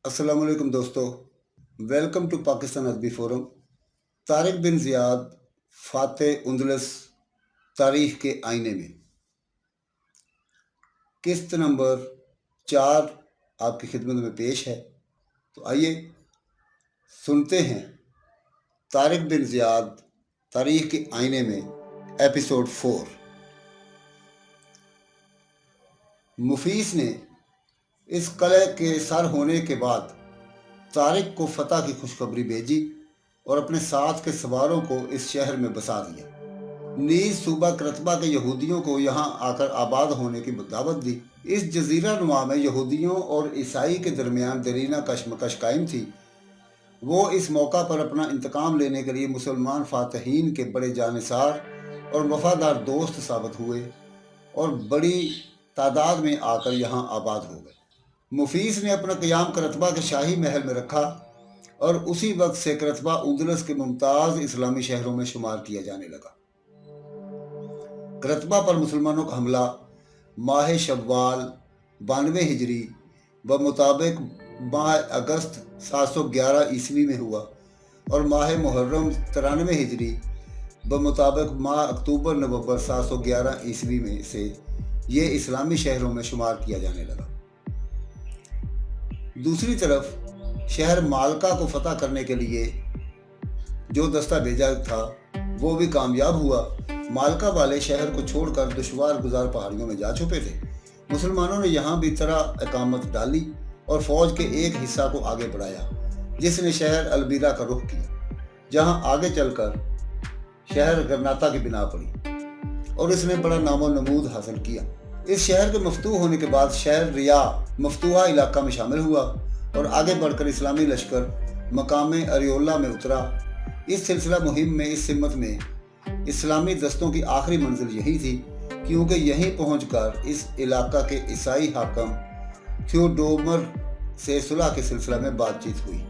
अस्सलाम वालेकुम दोस्तों। वेलकम टू पाकिस्तान अदबी फोरम। तारिक बिन ज़ियाद फ़ातेह उंदलस तारीख़ के आईने में किस्त नंबर 4 आपकी खिदमत में पेश है। तो आइए सुनते हैं तारिक बिन ज़ियाद तारीख़ के आईने में एपिसोड 4। मुफीस ने इस कलह के सर होने के बाद तारिक को फतह की खुशखबरी भेजी और अपने साथ के सवारों को इस शहर में बसा दिया। नीज सूबा करतबा के यहूदियों को यहाँ आकर आबाद होने की दावत दी। इस जजीरा नुमा में यहूदियों और ईसाई के दरमियान दरीना कशमकश कायम थी। वो इस मौका पर अपना इंतकाम लेने के लिए मुसलमान फातहीन के बड़े जानिसार और वफादार दोस्त साबित हुए और बड़ी तादाद में आकर यहाँ आबाद हो गए। मुफीस ने अपना क़याम करतबा के शाही महल में रखा और उसी वक्त से करतबा उंदलस के मुमताज़ इस्लामी शहरों में शुमार किया जाने लगा। करतबा पर मुसलमानों का हमला माह शव्वाल 92 हिजरी व मुताबिक माह अगस्त 711 ईस्वी में हुआ और माह मुहर्रम 93 हिजरी व मुताबिक माह अक्टूबर नवंबर 711 ईस्वी में से ये इस्लामी शहरों में शुमार किया जाने लगा। दूसरी तरफ शहर मालका को फतह करने के लिए जो दस्ता भेजा था वो भी कामयाब हुआ। मालका वाले शहर को छोड़कर दुश्वार गुजार पहाड़ियों में जा छुपे थे। मुसलमानों ने यहाँ भी तरह इकामत डाली और फौज के एक हिस्सा को आगे बढ़ाया जिसने शहर अलबीरा का रुख किया, जहाँ आगे चलकर शहर गरनाता की बिना पड़ी और इसने बड़ा नामो नमूद हासिल किया। इस शहर के मफतूह होने के बाद शहर रिया मफतूहा इलाका में शामिल हुआ और आगे बढ़कर इस्लामी लश्कर मकाम अरियोला में उतरा। इस सिलसिला मुहिम में इस सिमत में इस्लामी दस्तों की आखिरी मंजिल यही थी, क्योंकि यहीं पहुंचकर इस इलाका के ईसाई हाकम थियोडोमर से सुलह के सिलसिला में बातचीत हुई।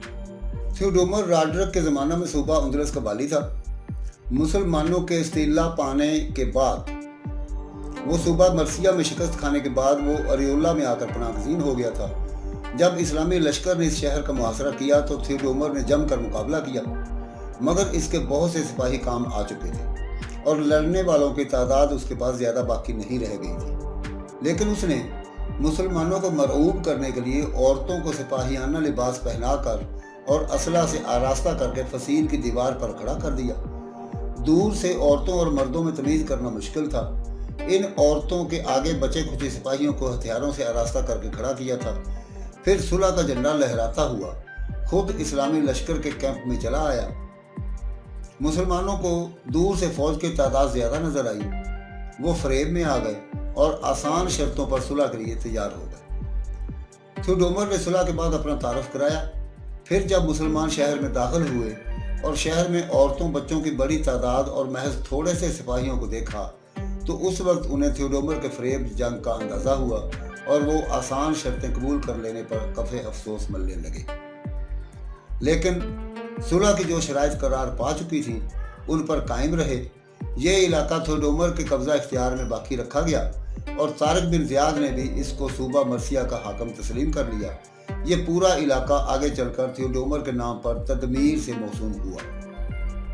थियोडोमर राडरक के ज़माना में सूबा उंदलस का वाली था। मुसलमानों के इस्तिला पाने के बाद वो सूबा मर्सिया में शिकस्त खाने के बाद वो अरियोला में आकर पनाहगज़ीन हो गया था। जब इस्लामी लश्कर ने इस शहर का मुहासरा किया तो थियोडोमर ने जमकर मुकाबला किया, मगर इसके बहुत से सिपाही काम आ चुके थे और लड़ने वालों की तादाद उसके पास ज़्यादा बाकी नहीं रह गई थी। लेकिन उसने मुसलमानों को मरऊब करने के लिए औरतों को सिपाहियाना लिबास पहनाकर और असला से आरास्ता करके फसील की दीवार पर खड़ा कर दिया। दूर से औरतों और मर्दों में तमीज़ करना मुश्किल था। इन औरतों के आगे बचे खुचे सिपाहियों को हथियारों से आरास्ता करके खड़ा किया था। फिर सुलह का झंडा लहराता हुआ खुद इस्लामी लश्कर के कैंप में चला आया। मुसलमानों को दूर से फौज की तादाद ज़्यादा नजर आई। वो फरेब में आ गए और आसान शर्तों पर सुलह के लिए तैयार हो गए। थियोडोमर ने सुलह के बाद अपना तारफ़ कराया। फिर जब मुसलमान शहर में दाखिल हुए और शहर में औरतों बच्चों की बड़ी तादाद और महज थोड़े से सिपाहियों को देखा तो उस वक्त उन्हें थियोडोमर के फरेब जंग का अंदाज़ा हुआ और वो आसान शर्तें कबूल कर लेने पर कफ़े अफसोस मलने लगे। लेकिन सुलह की जो शराइत करार पा चुकी थी उन पर कायम रहे। ये इलाका थियोडोमर के कब्ज़ा इख्तियार में बाकी रखा गया और तारिक बिन ज़ियाद ने भी इसको सूबा मर्सिया का हाकम तस्लीम कर लिया। ये पूरा इलाका आगे चलकर थियोडोमर के नाम पर तदमीर से मौसूम हुआ।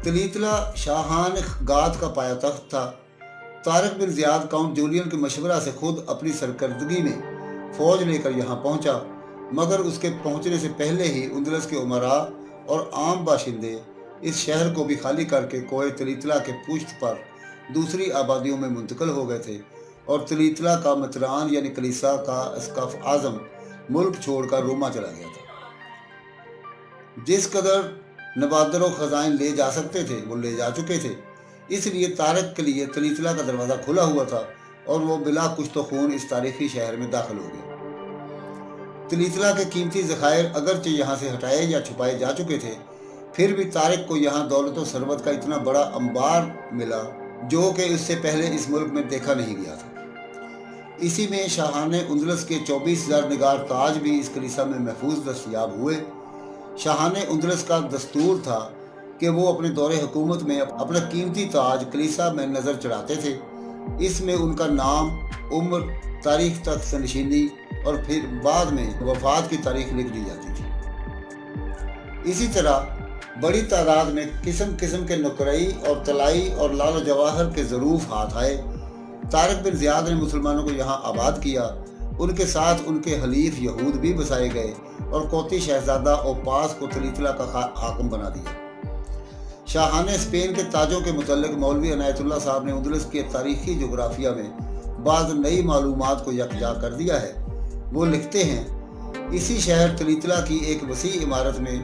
तलीतला शाहान गात का पाया तख्त था। Tariq bin Ziyad Count Julian के मशवरा से खुद अपनी सरकर्दगी में फ़ौज लेकर यहाँ पहुँचा, मगर उसके पहुँचने से पहले ही उंदलस के उमरा और आम बाशिंदे इस शहर को भी खाली करके कोहे तलीतला के पुश्त पर दूसरी आबादियों में मुंतकिल हो गए थे और तलीतला का मतरान यानी कलीसा का अस्काफ आज़म मुल्क छोड़कर रोमा चला गया था। जिस कदर नवादर व ख़ज़ाइन ले जा सकते थे वो ले जा चुके थे, इसलिए तारिक के लिए तलीतला का दरवाज़ा खुला हुआ था और वो बिला कुछ तो खून इस तारीखी शहर में दाखिल हो गए। तलीतला के कीमती ज़खायर अगरचे यहाँ से हटाए या छुपाए जा चुके थे, फिर भी तारिक को यहाँ दौलत व सरवत का इतना बड़ा अंबार मिला जो कि इससे पहले इस मुल्क में देखा नहीं गया था। इसी में शाहाने उंदलस के 24,000 निगार ताज भी इस कलीसा में महफूज दस्तयाब हुए। शाहाने उंदलस का दस्तूर था कि वो अपने दौरे हुकूमत में अपना कीमती ताज कलीसा में नज़र चढ़ाते थे। इसमें उनका नाम, उम्र, तारीख तक नशीनी और फिर बाद में वफात की तारीख लिख दी जाती थी। इसी तरह बड़ी तादाद में किस्म किस्म के नुकरई और तलाई और लाल जवाहर के ज़रूफ हाथ आए। तारिक बिन ज़ियाद ने मुसलमानों को यहाँ आबाद किया। उनके साथ उनके हलीफ यहूद भी बसाए गए और कोती शहजादा ओपास को तलीतला का हाकिम बना दिया। शाहाने स्पेन के ताजों के मुतल्लिक मौलवी अनायतुल्लाह साहब ने उंदलस के तारीखी जोग्राफिया में बाज़ नई मालूमात को यकजा कर दिया है। वो लिखते हैं, इसी शहर तलीतला की एक वसी इमारत में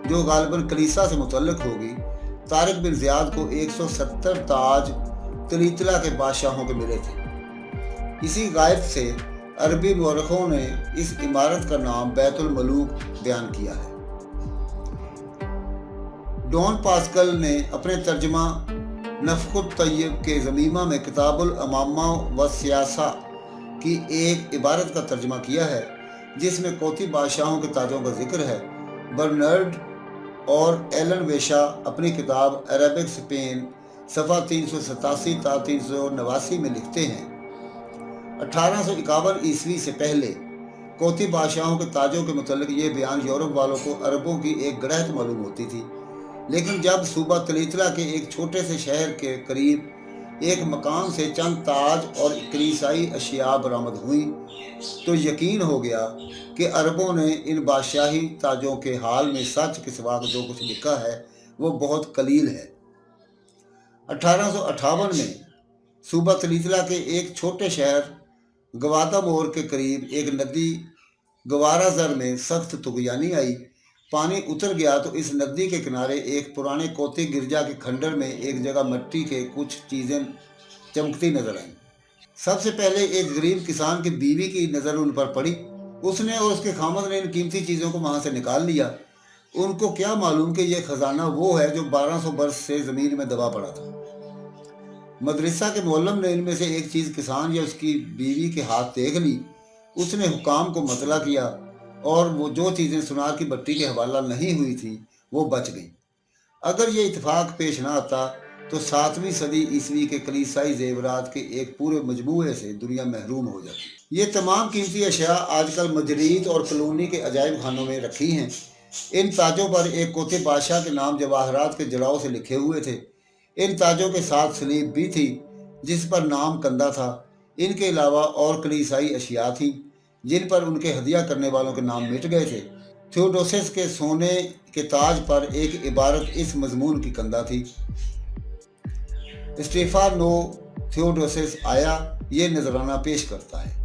जो गालिबन कलीसा से मुतल्लिक होगी, तारिक बिन ज़ियाद को 170 ताज तलीतला के बादशाहों के मिले थे। इसी गायब से अरबी मौरखों ने इस इमारत का नाम बैतुल मलूक बयान किया है। डॉन पास्कल ने अपने तर्जमा नफ़्ख़ुत तय्यब के ज़मीमा में किताबुल अमामा व सियासा की एक इबारत का तर्जमा किया है, जिसमें कोती बादशाहों के ताजों का जिक्र है। बर्नार्ड और एलन वेशा अपनी किताब अरबिक स्पेन सफ़ा 387 ता 389 में लिखते हैं, 1851 ईस्वी से पहले कोती बादशाहों के ताजों के मुतल्लिक ये बयान यूरोप वालों को अरबों की एक गड़हत मालूम होती थी। लेकिन जब सूबा तलीतला के एक छोटे से शहर के करीब एक मकाम से चंद ताज और कलीसाई अशिया बरामद हुई तो यकीन हो गया कि अरबों ने इन बादशाही ताजों के हाल में सच के सिवा जो कुछ लिखा है वो बहुत कलील है। 1858 में सूबा तलीतला के एक छोटे शहर गवादामोर के करीब एक नदी गवाराजर में सख्त तुगयानी आई। पानी उतर गया तो इस नदी के किनारे एक पुराने कोती गिरजा के खंडर में एक जगह मिट्टी के कुछ चीज़ें चमकती नजर आईं। सबसे पहले एक गरीब किसान की बीवी की नज़र उन पर पड़ी। उसने और उसके खामद ने इन कीमती चीज़ों को वहाँ से निकाल लिया। उनको क्या मालूम कि यह खजाना वो है जो 1200 बरस से ज़मीन में दबा पड़ा था। मदरसा के मौलम ने इनमें से एक चीज़ किसान या उसकी बीवी के हाथ देख ली। उसने हुकाम को मतला किया और वो जो चीज़ें सुनार की बट्टी के हवाला नहीं हुई थी वो बच गईं। अगर ये इत्तेफाक पेश ना आता तो 7वीं सदी ईस्वी के कलीसाई जेवरात के एक पूरे मजमूए से दुनिया महरूम हो जाती। ये तमाम कीमती अशिया आजकल मजरीद और कलोनी के अजायब खानों में रखी हैं। इन ताजों पर एक कोते बादशाह के नाम जवाहरात के जलाओ से लिखे हुए थे। इन ताजों के साथ सलीब भी थी जिस पर नाम कंदा था। इनके अलावा और कलीसाई अशिया थी जिन पर उनके हदिया करने वालों के नाम मिट गए थे। थियोडोसिस के सोने के ताज पर एक इबारत इस मजमून की कंदा थी, स्टेफानो थियोडोसिस आया। ये नजराना पेश करता है।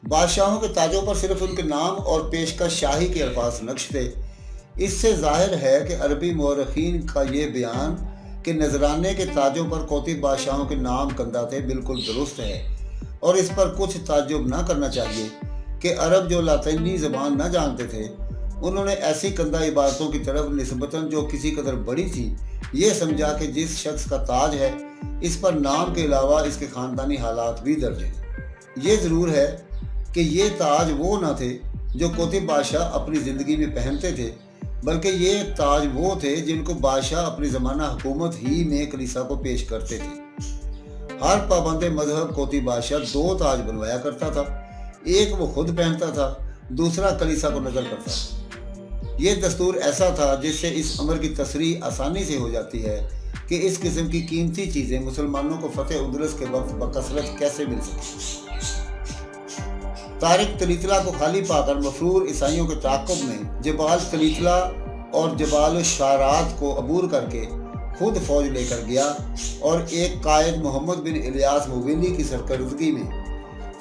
बादशाहों के ताजों पर सिर्फ उनके नाम और पेशकश शाही के अल्फाज नक्श थे। इससे जाहिर है कि अरबी मौरखीन का ये बयान कि नजराने के ताजों पर कोती बादशाहों के नाम कंदा थे बिल्कुल दुरुस्त है और इस पर कुछ ताज्जुब ना करना चाहिए कि अरब जो लातीनी ज़बान न जानते थे उन्होंने ऐसी कंदा इबारतों की तरफ निस्बतन जो किसी कदर बड़ी थी ये समझा कि जिस शख्स का ताज है इस पर नाम के अलावा इसके ख़ानदानी हालात भी दर्ज हैं। ये ज़रूर है कि ये ताज वो न थे जो कोती बादशाह अपनी ज़िंदगी में पहनते थे, बल्कि ये ताज वो थे जिनको बादशाह अपनी ज़माना हुकूमत ही में कलीसा को पेश करते थे। हर पाबंद मजहब कोती बादशाह 2 ताज बनवाया करता था, एक वो खुद पहनता था, दूसरा कलीसा को नजर करता था। ये दस्तूर ऐसा था जिससे इस अमर की तसरीह आसानी से हो जाती है कि इस किस्म की कीमती चीज़ें मुसलमानों को फतेह उंदलस के वक्त बकसरत कैसे मिल सकी। तारिक तलीतला को खाली पाकर मफरूर ईसाइयों के ताक़ुब में जबाल तलीतला और जबाल शारात को अबूर करके खुद फौज लेकर गया और एक कायद मोहम्मद बिन इलियास मुगीली की सरकर्दगी में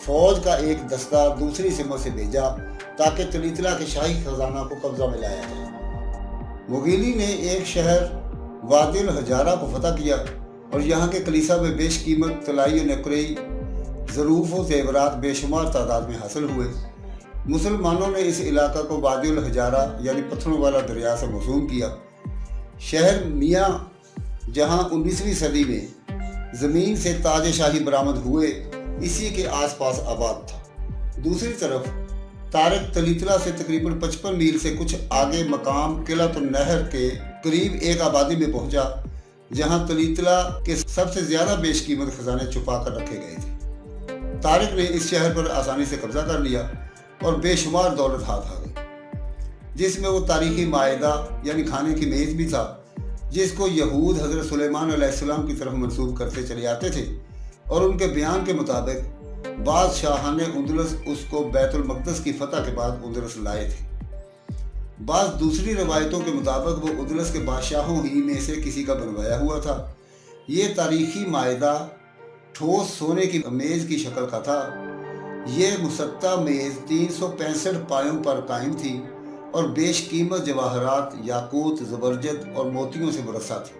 फौज का एक दस्ता दूसरी सिमत से भेजा ताकि तलीतला के शाही खजाना को कब्जा में लाया जाए। मुगीली ने एक शहर वादिल हजारा को फतह किया और यहाँ के कलीसा में बेशकीमत तलाई और नकरई ज़रूफ़ व ज़ेवरात बेशुमार तादाद में हासिल हुए। मुसलमानों ने इस इलाका को वादिल हजारा यानी पत्थरों वाला दरिया से मौसूम किया। शहर मियाँ जहाँ 19वीं सदी में ज़मीन से ताज शाही बरामद हुए इसी के आसपास आबाद था। दूसरी तरफ तारिक तलीतला से तकरीबन 55 मील से कुछ आगे मकाम किलातुन नहर के करीब एक आबादी में पहुंचा जहां तलीतला के सबसे ज़्यादा बेशकीमत खजाने छुपा कर रखे गए थे। तारिक ने इस शहर पर आसानी से कब्जा कर लिया और बेशुमार दौलत हाथ आ गई। जिसमें वो तारीखी मायदा यानी खाने की मेज़ भी था, जिसको यहूद हज़रत सुलेमान अलैहिस्सलाम की तरफ मंसूब करते चले आते थे। और उनके बयान के मुताबिक बादशाह ने उंदुलस उसको बैतुल मक़दस की फतह के बाद उंदुलस लाए थे। बाज़ दूसरी रवायतों के मुताबिक वो उंदुलस के बादशाहों ही में से किसी का बनवाया हुआ था। ये तारीखी मायदा ठोस सोने की मेज़ की शक्ल का था। ये मुसत्ता मेज़ 365 पायों पर कायम थी और बेशकीमत जवाहरात, याकूत, ज़बरजद और मोतियों से मुरस्सा थी।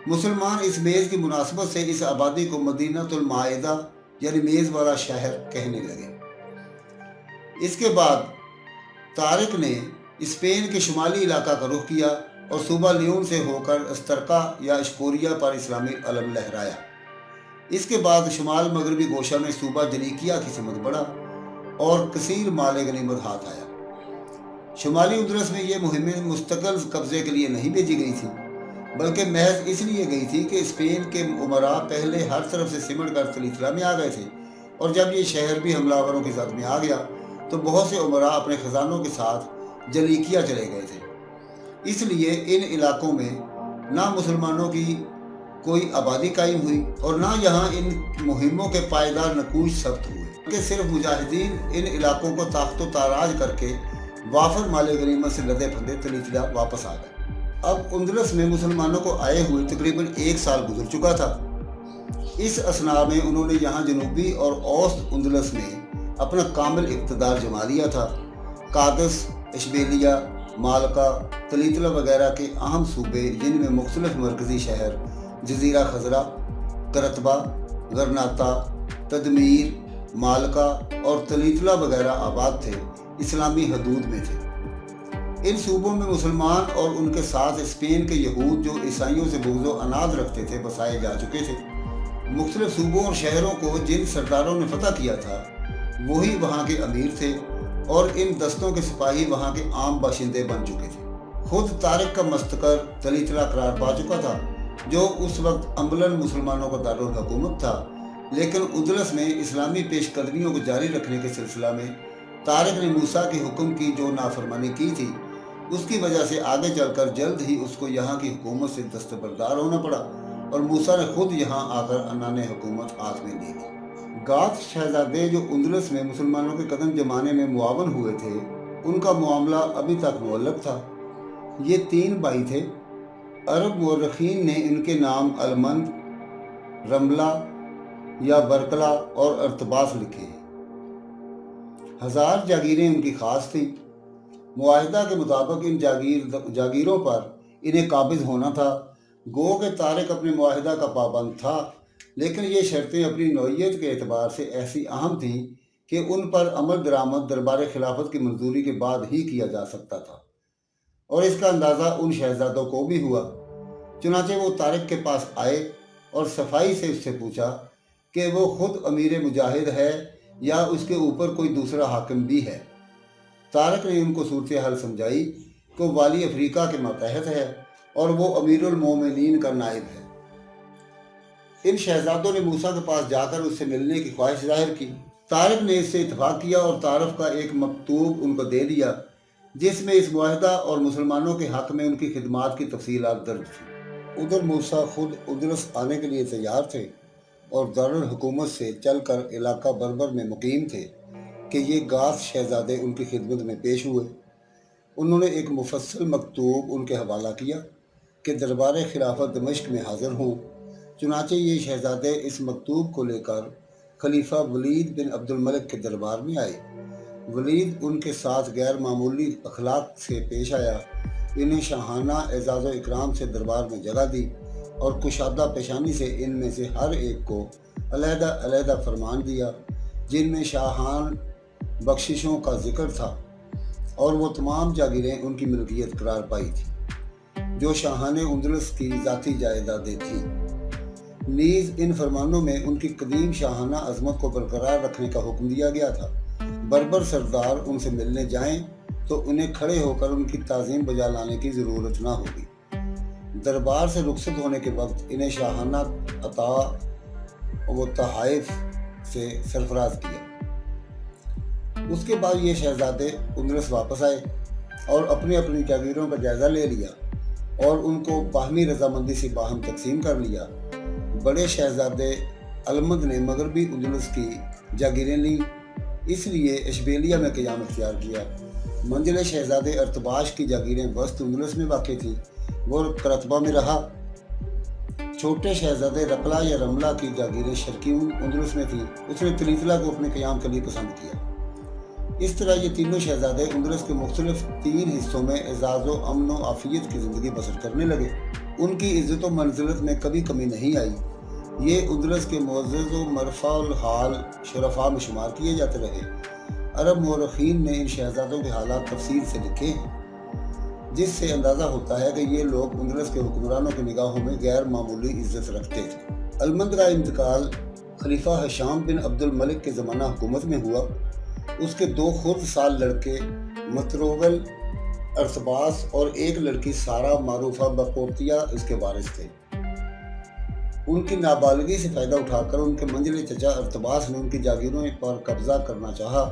मुसलमान इस मेज़ की मुनासबत से इस आबादी को मदीनातुल माइदा यानी मेज़ वाला शहर कहने लगे। इसके बाद तारिक ने स्पेन के शुमाली इलाका का रुख किया और सूबा लियोन से होकर अस्तरका या इश्कोरिया पर इस्लामी अलम लहराया। इसके बाद शुमाल मगरबी गोशा में सूबा जनीकिया की समत बढ़ा और कसीर माल गनीमत हाथ आया। शुमाली उंदुलस में ये मुहिमें मुस्तकिल कब्जे के लिए नहीं भेजी गई थी, बल्कि महज इसलिए गई थी कि स्पेन के उमरा पहले हर तरफ से सिमट कर तलीतला में आ गए थे, और जब ये शहर भी हमलावरों की जद में आ गया तो बहुत से उमरा अपने खजानों के साथ जलीकिया चले गए थे। इसलिए इन इलाकों में ना मुसलमानों की कोई आबादी कायम हुई और ना यहाँ इन मुहिमों के पायदार नकूश सब्त हुए, कि सिर्फ मुजाहिदीन इन इलाकों को ताकतो ताराज करके वाफर माल गनीमत से लदे फंदे तलीतला वापस आ गए। अब उंदुलस में मुसलमानों को आए हुए तकरीबन 1 साल गुजर चुका था। इस असना में उन्होंने यहाँ जनूबी और औसत उंदुलस में अपना कामिल इक़्तिदार जमा लिया था। कादस, इशबेलिया, मालका, तलीतला वगैरह के अहम सूबे, जिनमें मुख्तलिफ मरकज़ी शहर जजीरा खजरा, करतबा, गरनाता, तदमीर, मालका और तलीतला वगैरह आबाद थे, इस्लामी हदूद में थे। इन सूबों में मुसलमान और उनके साथ स्पेन के यहूद जो ईसाइयों से बुग़्ज़ व अनाद रखते थे बसाए जा चुके थे। मुख्तलिफ सूबों और शहरों को जिन सरदारों ने फतह किया था वही वहाँ के अमीर थे और इन दस्तों के सिपाही वहाँ के आम बाशिंदे बन चुके थे। खुद तारिक का मस्तकर तलीतला करार पा चुका था, जो उस वक्त अमलन मुसलमानों का दारुल हुकूमत था, लेकिन उंदुलस में इस्लामी पेशकदमियों को जारी रखने के सिलसिला में तारिक ने मूसा के हुक्म की जो नाफरमानी की थी, उसकी वजह से आगे चलकर जल्द ही उसको यहाँ की हुकूमत से दस्तबरदार होना पड़ा और मूसा ने खुद यहाँ आकर अनाने हुकूमत हाथ में ले ली। गाथ शहजादे जो उंदुलस में मुसलमानों के कदम जमाने में मुआवन हुए थे, उनका मामला अभी तक मुअल्लक था। ये 3 भाई थे। अरब मुअर्रिखीन ने इनके नाम अलमंद, रमला या बरकला और अरतबास लिखे। 1000 जागीरें उनकी खास थी। मुआहिदा के मुताबिक इन जागीरों पर इन्हें काबिज होना था। गो के तारिक अपने मुआहिदा का पाबंद था, लेकिन ये शर्तें अपनी नौइयत के एतबार से ऐसी अहम थीं कि उन पर अमल दरामद दरबार खिलाफत की मंजूरी के बाद ही किया जा सकता था, और इसका अंदाज़ा उन शहजादों को भी हुआ। चुनाचे वो तारिक के पास आए और सफाई से उससे पूछा कि वो खुद अमीर मुजाहिद है या उसके ऊपर कोई दूसरा हाकिम भी है। तारिक ने उनको सूरत हाल समझाई कि वो वाली अफ्रीका के मातहत है और वो अमीरुल मोमिनीन का नायब है। इन शहजादों ने मूसा के पास जाकर उससे मिलने की ख्वाहिश जाहिर की। तारिक ने इससे इत्तफाक किया और तारफ़ का एक मकतूब उनको दे दिया, जिसमें इस मुआहिदा और मुसलमानों के हक़ में उनकी खिदमात की तफसीलात दर्ज थी। उधर मूसा खुद उंदुलस आने के लिए तैयार थे और दारुल हुकूमत से चलकर इलाका बर्बर में मुकीम थे कि ये गाथ शहजादे उनकी खिदमत में पेश हुए। उन्होंने एक मुफस्सल मकतूब उनके हवाला किया कि दरबार खिलाफत दमिश्क में हाज़िर हों। चुनाचे ये शहजादे इस मकतूब को लेकर खलीफा वलीद बिन अब्दुल मलिक के दरबार में आए। वलीद उनके साथ गैर मामूली अखलाक से पेश आया, इन्हें शाहाना एजाज़ व इकराम से दरबार में जगह दी और कुशादा पेशानी से इनमें से हर एक को अलहदा अलहदा फरमान दिया, जिनमें शाहान बख्शिशों का जिक्र था, और वो तमाम जागीरें उनकी मिल्कियत करार पाई थी जो शाहान उंदुलस की ज़ाती जायदादें थीं। नीज़ इन फरमानों में उनकी कदीम शाहाना अजमत को बरकरार रखने का हुक्म दिया गया था। बर्बर सरदार उनसे मिलने जाएं तो उन्हें खड़े होकर उनकी ताज़ीम बजा लाने की ज़रूरत ना होगी। दरबार से रुखसत होने के वक्त इन्हें शाहाना अता व तहाइफ से सरफराज किया। उसके बाद ये शहजादे उंदुलस वापस आए اور اپنی اپنی جاگیروں کا جائزہ لے لیا اور ان کو باہمی رضامندی سے باہم تقسیم کر لیا۔ بڑے شہزادے المند نے مغربی اندلس کی جاگیریں لیں، اس لیے اشبیلیہ میں قیام اختیار کیا۔ منجلے شہزادے ارتباش کی جاگیریں وسط اندلس میں واقع تھیں، وہ کرتبہ میں رہا۔ چھوٹے شہزادے رقلہ یا رملہ کی جاگیریں شرقی اندلس میں تھیں، اس نے تلیتلا کو اپنے قیام کے لیے پسند کیا۔ اس طرح یہ تینوں شہزادے اندلس کے مختلف 3 حصوں میں اعزاز و امن و عافیت کی زندگی بسر کرنے لگے۔ ان کی عزت و منزلت میں کبھی کمی نہیں آئی۔ یہ اندلس کے معزز و مرفع الحال شرفاء میں شمار کیے جاتے رہے۔ عرب مورخین نے ان شہزادوں کے حالات تفصیل سے لکھے ہیں، جس سے اندازہ ہوتا ہے کہ یہ لوگ اندلس کے حکمرانوں کی نگاہوں میں غیر معمولی عزت رکھتے تھے۔ المند کا انتقال خلیفہ ہشام بن عبد الملک کے زمانہ حکومت میں ہوا۔ اس کے 2 خرد سال لڑکے متروول ارتباس اور ایک لڑکی سارہ معروفہ بقورتیہ اس کے وارث تھے۔ ان کی نابالغی سے فائدہ اٹھا کر ان کے منجلے چچا ارتباس نے ان کی جاگیروں پر قبضہ کرنا چاہا۔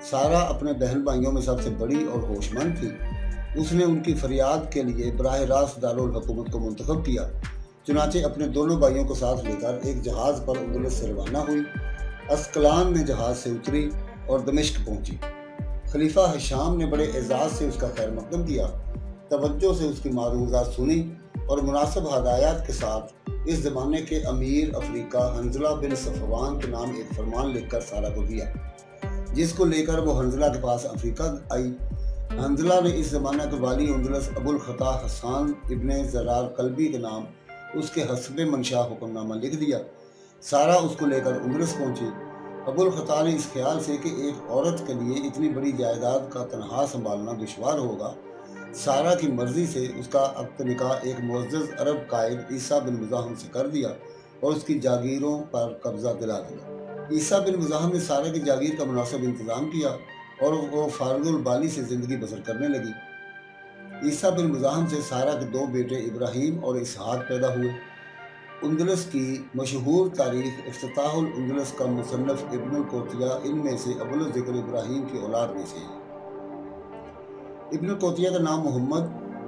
سارہ اپنے بہن بھائیوں میں سب سے بڑی اور ہوش مند تھی۔ اس نے ان کی فریاد کے لیے براہ راست دارالحکومت کو منتخب کیا، چنانچہ اپنے دونوں بھائیوں کو ساتھ لے کر ایک جہاز پر اندلس سے روانہ ہوئی۔ اسقلان میں جہاز سے اتری اور دمشق پہنچی۔ خلیفہ ہشام نے بڑے اعزاز سے اس کا خیر مقدم کیا، توجہ سے اس کی معروضات سنی اور مناسب ہدایات کے ساتھ اس زمانے کے امیر افریقہ حنظلہ بن صفوان کے نام ایک فرمان لکھ کر سارہ کو دیا، جس کو لے کر وہ حنظلہ کے پاس افریقہ آئی۔ حنظلہ نے اس زمانہ کے والی اندلس ابو الخطا حسان ابن زرار قلبی کے نام اس کے حسب منشا حکم نامہ لکھ دیا۔ سارہ اس کو لے کر اندلس پہنچی۔ ابو الخطا نے اس خیال سے کہ ایک عورت کے لیے اتنی بڑی جائیداد کا تنہا سنبھالنا دشوار ہوگا، سارہ کی مرضی سے اس کا عقد نکاح ایک معزز عرب قائد عیسیٰ بن مزاحم سے کر دیا اور اس کی جاگیروں پر قبضہ دلا دیا۔ عیسیٰ بن مزاحم نے سارہ کی جاگیر کا مناسب انتظام کیا اور وہ فارغ البالی سے زندگی بسر کرنے لگی۔ عیسیٰ بن مزاحم سے سارہ کے 2 بیٹے ابراہیم اور اسحاق پیدا ہوئے۔ اندلس کی مشہور تاریخ افتتاح الاندلس کا مصنف ابن القوطیہ ان میں سے ابو الذکر ابراہیم کی اولاد میں سے ہے۔ ابن القوطیہ کا نام محمد،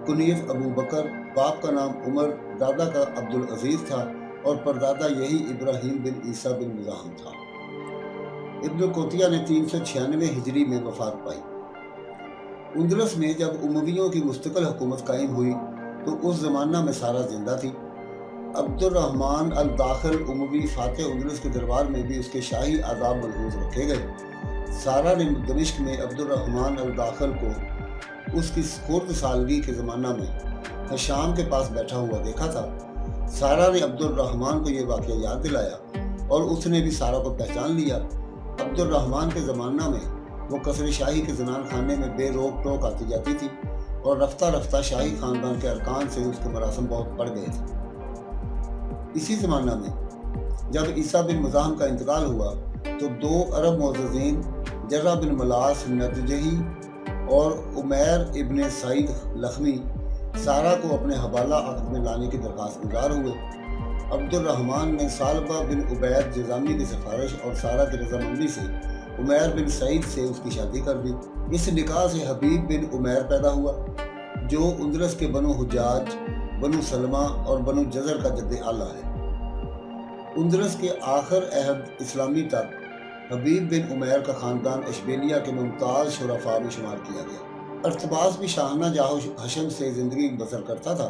کنیت ابو بکر، باپ کا نام عمر، دادا کا عبد العزیز تھا اور پردادا یہی ابراہیم بن عیسیٰ بن مزاحم تھا۔ ابن القوطیہ نے 396 ہجری میں وفات پائی۔ اندلس میں جب امویوں کی مستقل حکومت قائم ہوئی تو اس زمانہ میں سارہ زندہ تھی۔ عبد الرحمن الداخل اموی فاتح اندلس کے دربار میں بھی اس کے شاہی آداب ملحوظ رکھے گئے۔ سارہ نے دمشق میں عبد الرحمن الداخل کو اس کی خرد سالگی کے زمانہ میں ہشام کے پاس بیٹھا ہوا دیکھا تھا۔ سارہ نے عبد الرحمن کو یہ واقعہ یاد دلایا اور اس نے بھی سارہ کو پہچان لیا۔ عبد الرحمن کے زمانہ میں وہ قصر شاہی کے زنان خانے میں بے روک ٹوک آتی جاتی تھی اور رفتہ رفتہ شاہی خاندان کے ارکان سے اس کے مراسم بہت بڑھ گئے تھے۔ اسی زمانہ میں جب عیسیٰ بن مزاحم کا انتقال ہوا تو 2 عرب معززین جرہ بن ملاس ندجہی اور عمیر ابن سعید لخمی سارہ کو اپنے حوالہ عقد میں لانے کی درخواست گزار ہوئے۔ عبد الرحمن نے ثعلبہ بن عبید جذامی کی سفارش اور سارہ کی رضامندی سے عمیر بن سعید سے اس کی شادی کر دی۔ اس نکاح سے حبیب بن عمیر پیدا ہوا جو اندلس کے بنو حجاج، بنو سلمہ اور بنو جزر کا جد اعلیٰ ہے۔ اندلس کے آخر عہد اسلامی تک حبیب بن عمیر کا خاندان اشبیلیہ کے ممتاز شرفاء میں شمار کیا گیا۔ ارتباس بھی شاہانہ جاہ و حشم سے زندگی بسر کرتا تھا۔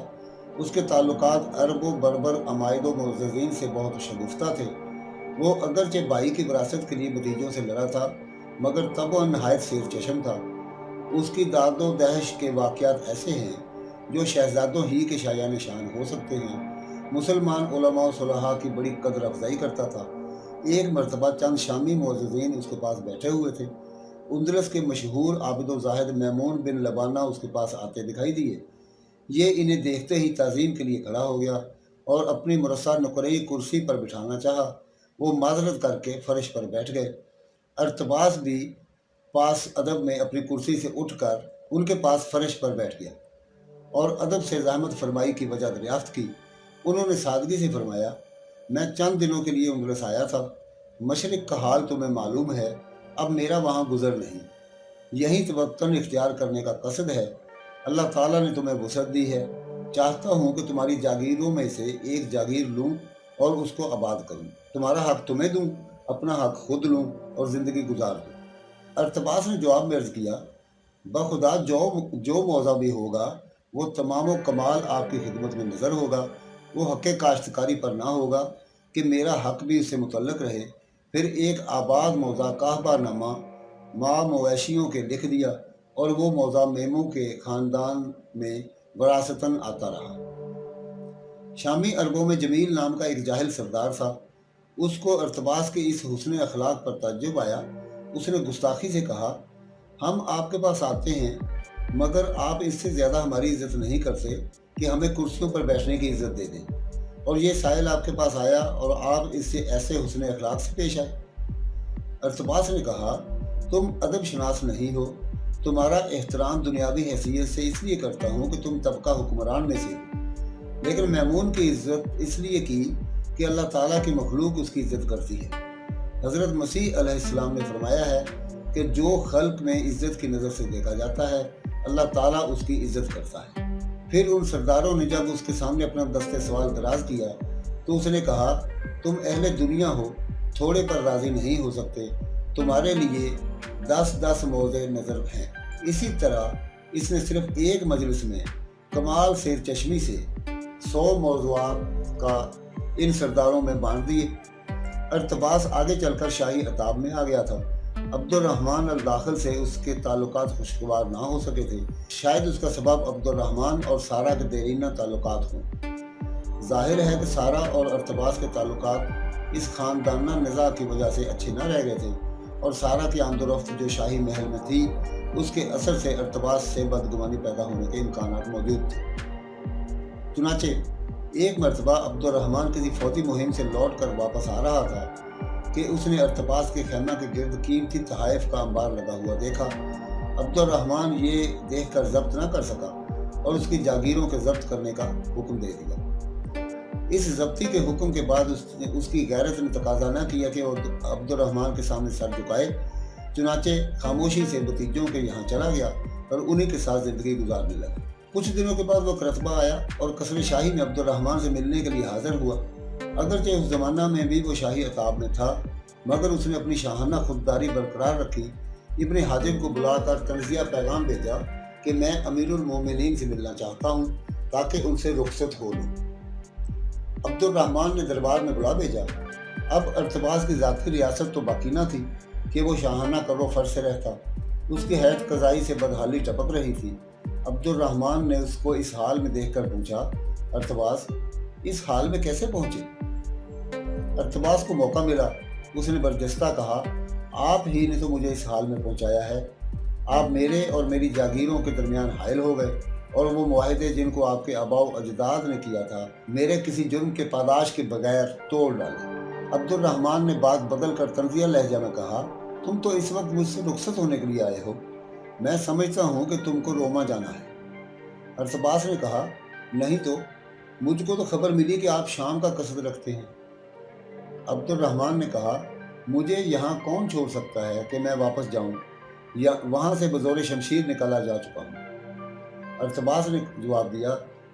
اس کے تعلقات عرب و بربر عمائد و معززین سے بہت شگفتہ تھے۔ وہ اگرچہ بھائی کی وراثت کے لیے بھتیجوں سے لڑا تھا مگر طبعاً نہایت سیر چشم تھا۔ اس کی داد و دہش کے واقعات ایسے ہیں جو شہزادوں ہی کے شایع نشان ہو سکتے ہیں۔ مسلمان علماء و صلحاء کی بڑی قدر افزائی کرتا تھا۔ ایک مرتبہ چند شامی معززین اس کے پاس بیٹھے ہوئے تھے۔ اندلس کے مشہور عابد و زاہد میمون بن لبانہ اس کے پاس آتے دکھائی دیے۔ یہ انہیں دیکھتے ہی تعظیم کے لیے کھڑا ہو گیا اور اپنی مرصع نقرئی کرسی پر بٹھانا چاہا۔ وہ معذرت کر کے فرش پر بیٹھ گئے۔ ارتباس بھی پاس ادب میں اپنی کرسی سے اٹھ کر ان کے پاس فرش پر بیٹھ گیا اور ادب سے زحمت فرمائی کی وجہ دریافت کی۔ انہوں نے سادگی سے فرمایا، میں چند دنوں کے لیے اندلس آیا تھا، مشرق کا حال تمہیں معلوم ہے، اب میرا وہاں گزر نہیں۔ यही तवक्कुल इख्तियार करने का कसद है। अल्लाह ताला ने तुम्हें वसअत दी है। चाहता हूँ कि तुम्हारी जागीरों में से एक जागीर लूँ और उसको आबाद करूँ। तुम्हारा हक तुम्हें दूँ, अपना हक खुद लूँ और ज़िंदगी गुजार दूँ। अरतबास ने जवाब में अर्ज़ किया, बखुदा जो जो मौज़ा भी होगा वो तमाम कमाल आपकी खिदमत में नज़र होगा। वो हक़ काश्तकारी पर ना होगा कि मेरा हक भी उससे मुतल्लक़ रहे। फिर एक आबाद मौज़ा कहबानामा माँ मवेशियों के लिख दिया और वो मौज़ा मेमू के ख़ानदान में वरासतन आता रहा। शामी अरबों में जमील नाम का एक जाहिल सरदार था। उसको अरतबास के इस हुस्न अखलाक पर ताज्जुब आया। उसने गुस्ताखी से कहा, हम आपके पास आते हैं मगर आप इससे ज़्यादा हमारी इज्जत नहीं करते कि हमें कुर्सियों पर बैठने की इज्जत दे दें, और ये साइल आपके पास आया और आप इससे ऐसे हुस्न अखलाक से पेश आए। अरतबास ने कहा, तुम अदब शनास नहीं हो। तुम्हारा एहतराम दुनियावी हैसियत से इसलिए करता हूँ कि तुम तबका हुक्मरान में से हो, लेकिन मैमून की इज्जत इसलिए की कि अल्लाह ताला की मखलूक उसकी इज्जत करती है। हज़रत मसीह अलैहिस्सलाम ने फरमाया है कि जो खल्क में इज्जत की नज़र से देखा जाता है, अल्लाह ताला उसकी इज्जत करता है। फिर उन सरदारों ने जब उसके सामने अपना दस्ते सवाल दराज किया तो उसने कहा, तुम अहले दुनिया हो, थोड़े पर राज़ी नहीं हो सकते। तुम्हारे लिए 10-10 मौज़े नज़र हैं। इसी तरह इसने सिर्फ एक मजलिस में कमाल शेर चश्मी से 100 मौज़ूआत का इन सरदारों में बांट दिए। अरतबास आगे चलकर शाही अताब में आ गया था। अब्दुर्रहमान अल दाखिल से उसके ताल्लुकात खुशगवार ना हो सके थे। शायद उसका सबब अब्दुर्रहमान और सारा के देरीना ताल्लुकात हों। जाहिर है कि सारा और अरतबास के ताल्लुकात इस खानदाना निज़ा की वजह से अच्छे न रह गए थे, और सारा की आमदोरफ्त जो शाही महल में थी उसके असर से अरतबास से बदगुमानी पैदा होने के इम्कानात मौजूद थे। चुनाचे एक मरतबा अब्दुर्रहमान किसी फौजी मुहिम से लौट कर वापस आ रहा था कि उसने अरतबास के खैमा के गिर्द कीमती तहाइफ का अंबार लगा हुआ देखा। अब्दुर्रहमान ये देख कर जब्त न कर सका और उसकी जागीरों के जब्त करने का हुक्म दे दिया। इस जब्ती के हुक्म के बाद उसकी गैरत ने तकाजा न किया कि वो अब्दुर्रहमान के सामने सर झुकाए। चुनाचे खामोशी से भतीजों के यहाँ चला गया और उन्हीं के साथ ज़िंदगी गुजारने लगा। कुछ दिनों के बाद वो करतबा आया और कसर शाही में अब्दुर्रहमान से मिलने के लिए हाजिर हुआ। अगरचे उस ज़माना में भी वो शाही अताब में था, मगर उसने अपनी शाहाना खुददारी बरकरार रखी। इब्ने हाजिब को बुलाकर तंज़िया पैगाम भेजा कि मैं अमीरुल मोमिनीन से मिलना चाहता हूँ ताकि उनसे रुखसत हो लूँ। अब्दुर्रहमान ने दरबार में बुला भेजा। अब अरतबास की ज़ाती रियासत तो बाकी न थी कि वो शाहाना करो फर्ज से रहता। उसकी हैत कज़ाई से बदहाली टपक रही थी। अब्दुर्रहमान ने उसको इस हाल में देखकर पूछा, अरतबास इस हाल में कैसे पहुंचे? अरतबास को मौका मिला। उसने बरजस्ता कहा, आप ही ने तो मुझे इस हाल में पहुंचाया है। आप मेरे और मेरी जागीरों के दरमियान हायल हो गए और वो मुआहदे जिनको आपके आबाओ अजदाद ने किया था मेरे किसी जुर्म के पादाश के बगैर तोड़ डाले। अब्दुर्रहमान ने बात बदल कर तंज़िया लहजा में कहा, तुम तो इस वक्त मुझसे रुखसत होने के लिए आए हो। मैं समझता हूँ कि तुमको रोमा जाना है। अरतबास ने कहा, नहीं तो मुझको तो खबर मिली कि आप शाम का कसद रखते हैं। अब्दुर्रहमान ने कहा, मुझे यहाँ कौन छोड़ सकता है कि मैं वापस जाऊँ, या वहाँ से बज़ौर शमशीर निकाला जा चुका हूँ। अरतबास ने जवाब दिया,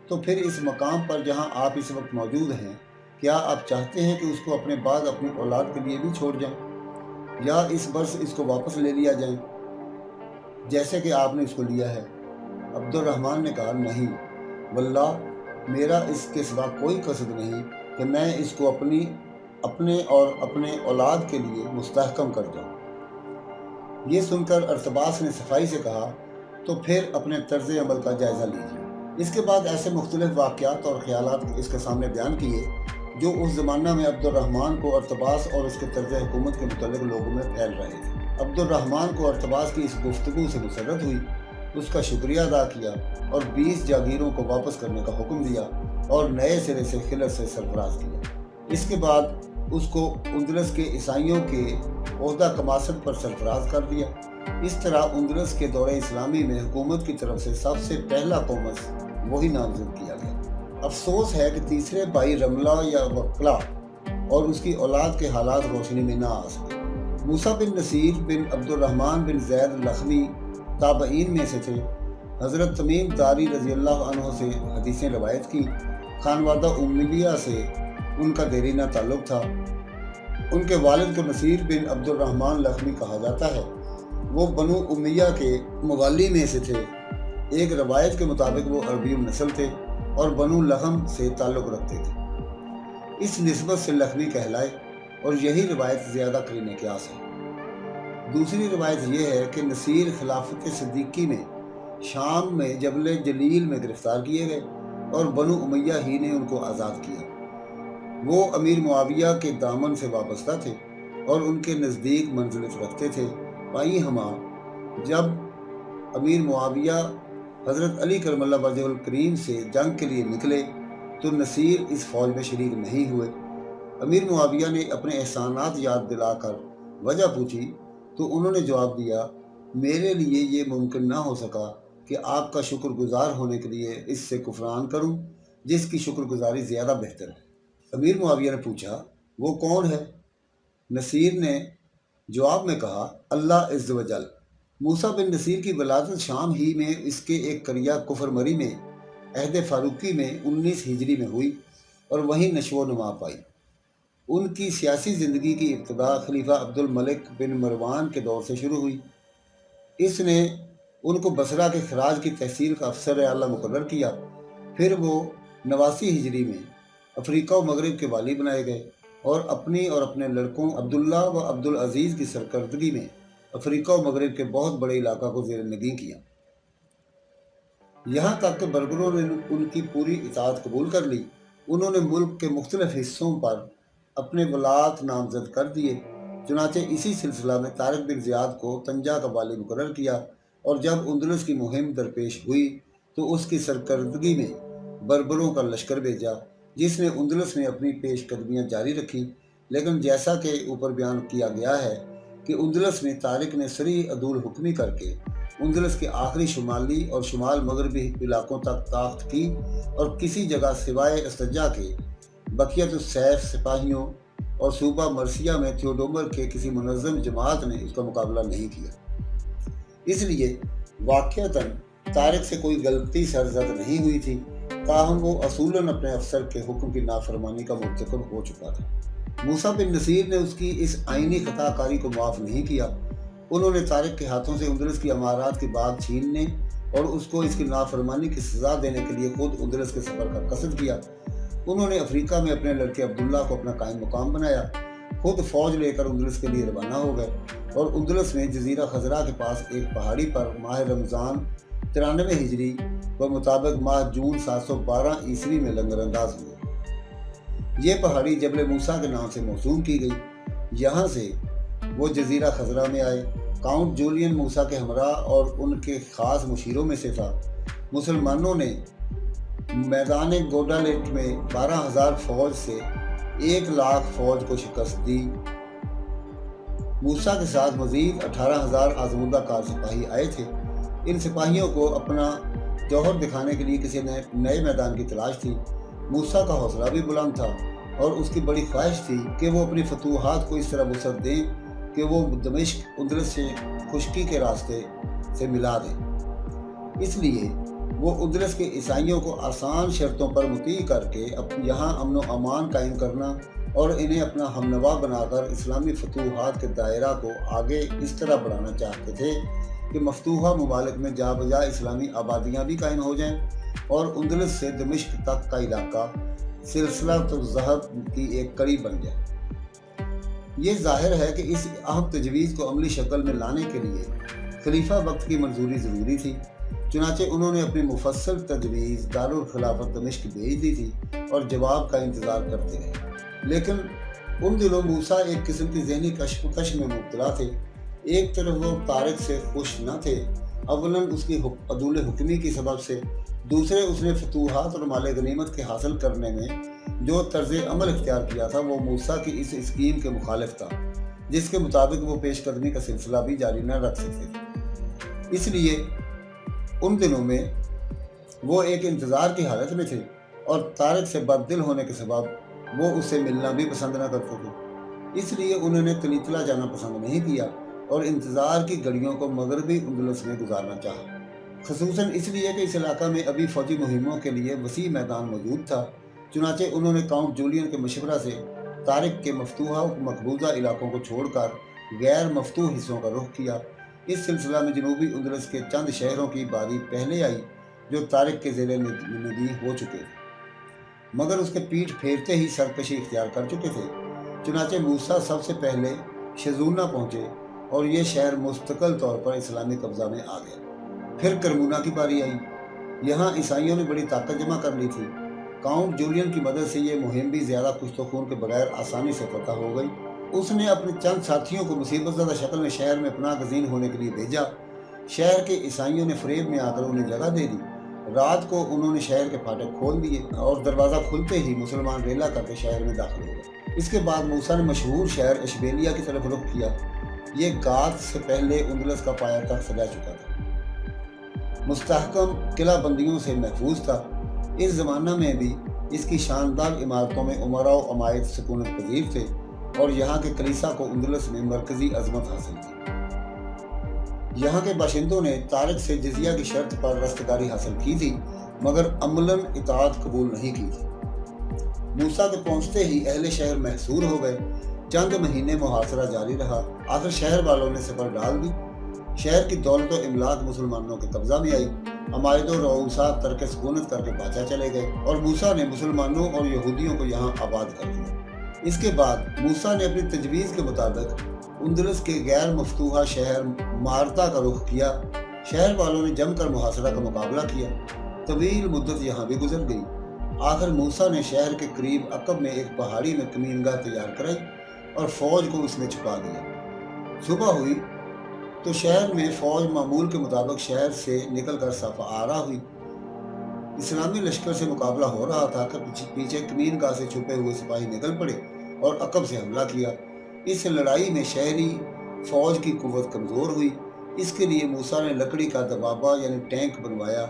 तो फिर इस मकाम पर जहाँ आप इस वक्त मौजूद हैं, क्या आप चाहते हैं कि उसको अपने बाद अपनी औलाद के लिए भी छोड़ जाएं, या इस बरस इसको वापस ले लिया जाए जैसे कि आपने इसको लिया है? अब्दुर्रहमान ने कहा, नहीं वल्लाह, मेरा इसके सिवा कोई कसद नहीं कि मैं इसको अपने और अपने औलाद के लिए मुस्तहकम कर जाऊँ। ये सुनकर अरतबास ने सफाई से कहा, तो फिर अपने तर्ज अमल का जायज़ा लीजिए। इसके बाद ऐसे मुख्तलिफ वाक़यात और ख़यालात इसके सामने बयान किए जो उस ज़माना में अब्दुर्रहमान को अरतबास और उसके तर्ज हुकूमत के मुतल्लिक़ लोगों में फैल रहे थे। अब्दुर्रहमान को अरतबास की इस गुफ्तगू से मुसर्रत हुई, उसका शुक्रिया अदा किया और 20 जागीरों को वापस करने का हुक्म दिया और नए सिरे से खिलत से सरफराज किया। इसके बाद उसको उंदलस के ईसाइयों के ओहदा कमासत पर सरफराज कर दिया। इस तरह उंदलस के दौरे इस्लामी में हुकूमत की तरफ से सबसे पहला कोमस वही नामजद किया गया। अफसोस है कि तीसरे भाई रमला या वक्ला और उसकी औलाद के हालात रोशनी में ना आ सके। मूसा बिन नसीर बिन अब्दुर्रहमान बिन जैद लखमी ताबईन में से थे। हज़रत तमीम दारी रज़ी अल्लाह अन्हु से हदीसें रवायत की। खानवादा उम्मिया से उनका देरीना ताल्लुक़ था। उनके वालिद को नसीर बिन अब्दुर्रहमान लखमी कहा जाता है। वो बनु उम्मिया के मवाली में से थे। एक रवायत के मुताबिक वो अरबी नस्ल थे और बनु लहम से ताल्लुक़ रखते थे। इस निस्बत से लखमी कहलाए और यही रवायत ज़्यादा करीने क़यास है। दूसरी रवायत यह है कि नसीर खिलाफत सिद्दीकी में शाम में जबल जलील में गिरफ्तार किए गए और बनु उमैया ही ने उनको आज़ाद किया। वो अमीर मुआविया के दामन से वाबस्ता थे और उनके नज़दीक मंजिलत रखते थे। वहीं जब अमीर मुआविया हज़रत अली करमल्लाहु वजहुल करीम से जंग के लिए निकले तो नसीर इस फौज में शरीक नहीं हुए। अमीर मुआविया ने अपने एहसानात याद दिलाकर वजह पूछी तो उन्होंने जवाब दिया, मेरे लिए ये मुमकिन ना हो सका कि आपका शुक्रगुजार होने के लिए इससे कुफरान करूं, जिसकी शुक्रगुजारी ज़्यादा बेहतर है। अमीर मुआविया ने पूछा, वो कौन है? नसीर ने जवाब में कहा, अल्लाह इज़्ज़ व जल। मूसा बिन नसीर की वलादत शाम ही में इसके एक करिया कुफर मरी में अहद फारूकी में 19 हिजरी में हुई और वहीं नशो नुमा पाई। उनकी सियासी ज़िंदगी की इब्तिदा खलीफा अब्दुल मलिक बिन मरवान के दौर से शुरू हुई। इसने उनको बसरा के खराज की तहसील का अफसर आला मुकर्रर किया। फिर वो 89 हिजरी में अफ्रीका और मगरब के वाली बनाए गए और अपनी और अपने लड़कों अब्दुल्ला व अब्दुल अजीज़ की सरकर्दगी में अफ्रीका और मगरब के बहुत बड़े इलाका को ज़ेर नगी किया। यहाँ तक कि बर्बरों ने उनकी पूरी इताअत कबूल कर ली। उन्होंने मुल्क के मुख्तलिफ हिस्सों पर अपने वलात नामजद कर दिए। चुनाचे इसी सिलसिला में तारिक बिन ज़ियाद को तंजा का वाली मुकर्रर किया और जब उंदलस की मुहिम दरपेश हुई तो उसकी सरकर्दगी में बर्बरों का लश्कर भेजा, जिसने उंदलस में अपनी पेशकदमियाँ जारी रखी। लेकिन जैसा कि ऊपर बयान किया गया है कि उंदलस में तारिक ने सरी अदूल हुक्मी करके उंदलस के आखिरी शुमाली और शुमाल मगरबी इलाकों तक ताकत की और किसी जगह सिवाय अस्तजा के बकियतुस्सैफ सिपाहियों और सूबा मर्सिया में थियोडोमर के किसी मुनज़्ज़म जमात ने उसका मुकाबला नहीं किया। इसलिए वाक़अतन तारिक से कोई गलती सरज़द नहीं हुई थी, ताहम वो असूलन अपने अफसर के हुक्म की नाफरमानी का मुर्तकब हो चुका था। मूसा बिन नसीर ने उसकी इस आईनी खताकारी को माफ़ नहीं किया। उन्होंने तारिक के हाथों से उंदलस की अमारात की बाग छीनने और उसको इसकी नाफरमानी की सज़ा देने के लिए खुद उंदलस के सफ़र का कसद किया। उन्होंने अफ्रीका में अपने लड़के अब्दुल्ला को अपना कायम मुकाम बनाया, खुद फौज लेकर उंदलस के लिए रवाना हो गए और उंदलस में जजीरा खजरा के पास एक पहाड़ी पर माह रमज़ान 93 हिजरी व मुताबिक माह जून 712 ईस्वी में लंगरअंदाज हुए। ये पहाड़ी जबल मूसा के नाम से मौसूम की गई। यहाँ से वो जजीरा खजरा में आए। काउंट जूलियन मूसा के हमरा और उनके ख़ास मुशीरों में से था। मुसलमानों ने मैदान गोडालेट में 12,000 फौज से 1 लाख फौज को शिकस्त दी। मूसा के साथ मजीद 18,000 आजमूदा कार सिपाही आए थे। इन सिपाहियों को अपना जौहर दिखाने के लिए किसी नए मैदान की तलाश थी। मूसा का हौसला भी बुलंद था और उसकी बड़ी ख्वाहिश थी कि वो अपनी फतूहात को इस तरह वसअत दें कि वो दमिश्क उंदलस से खुश्की के रास्ते से मिला दें। इसलिए वो उंदलस के ईसाइयों को आसान शर्तों पर मुती करके यहाँ अमन व अमान कायम करना और इन्हें अपना हमनवा बनाकर इस्लामी फतूहात के दायरा को आगे इस तरह बढ़ाना चाहते थे कि मफतूहा ममालिक में जा बजा इस्लामी आबादियाँ भी कायम हो जाएं और उंदलस से दमिश्क तक का इलाका सिलसिला तो ज़हब की एक कड़ी बन जाए। ये जाहिर है कि इस अहम तजवीज़ को अमली शक्ल में लाने के लिए खलीफा वक्त की मंजूरी ज़रूरी थी। चुनाचे उन्होंने अपनी मुफस्सल तजवीज़ दारुल खिलाफत दमिश्क भेज दी थी और जवाब का इंतज़ार करते रहे। लेकिन उन दिनों मूसा एक किस्म की ज़हनी कश्मकश में मुब्तला थे। एक तरफ वो तारिक से खुश न थे, अवलन उसकी अदूल हुक्मी की सबब से, दूसरे उसने फतूहात और माल गनीमत के हासिल करने में जो तर्ज अमल इख्तियार किया था वो मूसा की इस स्कीम के मुखालिफ था, जिसके मुताबिक वो पेशकदमी का सिलसिला भी जारी न रख सकते थे। इसलिए उन दिनों में वो एक इंतज़ार की हालत में थे और तारिक से बददिल होने के सबब वो उससे मिलना भी पसंद न करते थे। इसलिए उन्होंने कनीतला जाना पसंद नहीं किया और इंतज़ार की घड़ियों को मगरबी अंदलस में गुजारना चाहा, ख़ुसूसन इसलिए कि इस इलाका में अभी फ़ौजी मुहिमों के लिए वसी मैदान मौजूद था। चुनाचे उन्होंने काउंट जूलियन के मशवरा से तारिक के मफतूहा मकबूजा इलाकों को छोड़कर गैर मफतूह हिस्सों का रुख किया। इस सिलसिला में जनूबी अंदलस के चंद शहरों की बारी पहले आई जो तारिक के ज़ेरे निगी हो चुके थे, मगर उसके पीठ फेरते ही सरकशी इख्तियार कर चुके थे। चुनाचे मूसा सबसे पहले शजूना पहुँचे और ये शहर मुस्तकिल तौर पर इस्लामी कब्जा में आ गया। फिर करमुना की बारी आई। यहाँ ईसाइयों ने बड़ी ताकत जमा कर ली थी। काउंट जूलियन की मदद से ये मुहिम भी ज़्यादा कुछ तो खून के बगैर आसानी से फतह हो गई। उसने अपने चंद साथियों को मुसीबत ज़्यादा शक्ल में शहर में पनाह गज़ीन होने के लिए भेजा। शहर के ईसाइयों ने फरेब में आकर उन्हें जगह दे दी। रात को उन्होंने शहर के फाटक खोल दिए और दरवाज़ा खुलते ही मुसलमान रेला करके शहर में दाखिल हो गए। इसके बाद मूसा ने मशहूर शहर इशबेलिया की तरफ रुख किया। ये गाद से पहले अंदलस का पाया तक सजा चुका था, मुस्तहकम किला बंदियों से महफूज था। इस ज़माना में भी इसकी शानदार इमारतों में उमरा व अमायद सुकूनत पजीर थे और यहाँ के कलीसा को अंदलस में मरकजी अजमत हासिल थी। यहाँ के बाशिंदों ने तारिक से जिजिया की शर्त पर रस्तगारी हासिल की थी, मगर अमलन इताअत कबूल नहीं की थी। मूसा के पहुँचते ही अहले शहर महसूर हो गए। चंद महीने मुहासरा जारी रहा। आखिर शहर वालों ने सफर डाल दी। शहर की दौलत व इमलाक मुसलमानों के कब्जा में आई। अमायद और रऊसा तर्क सुकूनत करके बाचा चले गए और मूसा ने मुसलमानों और यहूदियों को यहाँ आबाद कर दिया। इसके बाद मूसा ने अपनी तजवीज़ के मुताबिक अंदलस के गैर मफतूहा शहर मारता का रुख किया। शहर वालों ने जमकर मुहासरा का मुकाबला किया। तवील मुद्दत यहाँ भी गुजर गई। आखिर मूसा ने शहर के करीब अकब में एक पहाड़ी में कमीनगाह तैयार कराई और फौज को उसमें छुपा दिया। सुबह हुई तो शहर में फौज मामूल के मुताबिक शहर से निकलकर सफारा हुई। इस्लामी लश्कर से मुकाबला हो रहा था कि पीछे कमीनगाह से छुपे हुए सिपाही निकल पड़े और अकब से हमला किया। इस लड़ाई में शहरी फौज की कुव्वत कमज़ोर हुई। इसके लिए मूसा ने लकड़ी का दबाबा यानी टैंक बनवाया।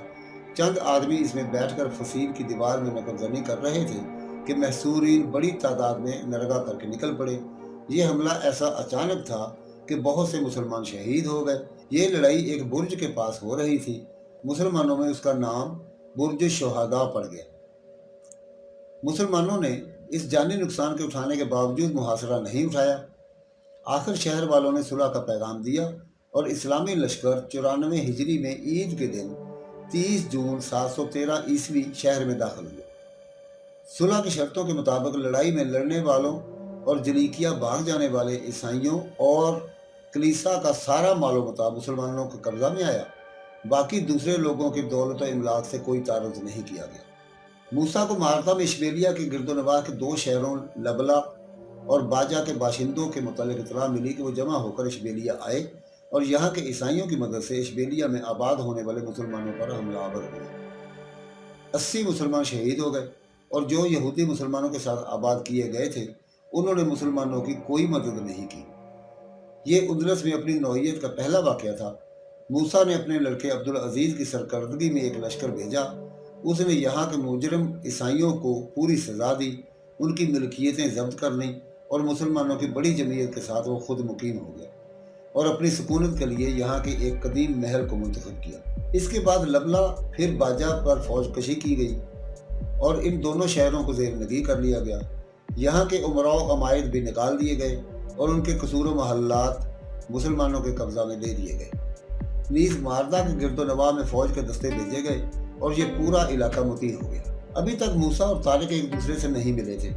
चंद आदमी इसमें बैठकर फसील की दीवार में नकबजनी कर रहे थे कि महसूरीन बड़ी तादाद में नरगा करके निकल पड़े। ये हमला ऐसा अचानक था कि बहुत से मुसलमान शहीद हो गए। ये लड़ाई एक बुर्ज के पास हो रही थी। मुसलमानों में उसका नाम बुर्ज शोहदा पड़ गया। मुसलमानों ने इस जानी नुकसान के उठाने के बावजूद मुहासरा नहीं उठाया। आखिर शहर वालों ने सुलह का पैगाम दिया और इस्लामी लश्कर 94 हिजरी में ईद के दिन 30 जून 713 ईस्वी शहर में दाखिल हुआ। सुलह की शर्तों के मुताबिक लड़ाई में लड़ने वालों और जलीकिया भाग जाने वाले ईसाइयों और कलीसा का सारा मालो मता मुसलमानों के कब्जा में आया। बाकी दूसरे लोगों की दौलत और इमलाक से कोई तारुज नहीं किया गया। मूसा को मारता में इशबेलिया के गिरदोनवाह के 2 शहरों लबला और बाजा के बाशिंदों के मुतालिक इतला मिली कि वो जमा होकर इशबेलिया आए और यहाँ के ईसाइयों की मदद से इशबेलिया में आबाद होने वाले मुसलमानों पर हमलावर हुए। 80 मुसलमान शहीद हो गए और जो यहूदी मुसलमानों के साथ आबाद किए गए थे उन्होंने मुसलमानों की कोई मदद नहीं की। ये अंदलस में अपनी नौइयत का पहला वाक़या था। मूसा ने अपने लड़के अब्दुल अजीज़ की सरकर्दगी में एक लश्कर भेजा। उसने यहाँ के मुजरिम ईसाइयों को पूरी सज़ा दी, उनकी मिल्कियतें जब्त कर लीं और मुसलमानों की बड़ी जमीयत के साथ वो खुद मुकीम हो गया और अपनी सुकूनत के लिए यहाँ के एक कदीम महल को मुंतखब किया। इसके बाद लबला फिर बाजा पर फौज कशी की गई और इन दोनों शहरों को ज़ेर नगी कर लिया गया। यहाँ के उमराव अमायद भी निकाल दिए गए और उनके कसूर महल्लात मुसलमानों के कब्जा में दे दिए गए। नीज़ मारदा के गिरदोनवाह में फौज के दस्ते भेजे गए और ये पूरा इलाका मुतीह हो गया। अभी तक मूसा और तारिक एक दूसरे से नहीं मिले थे।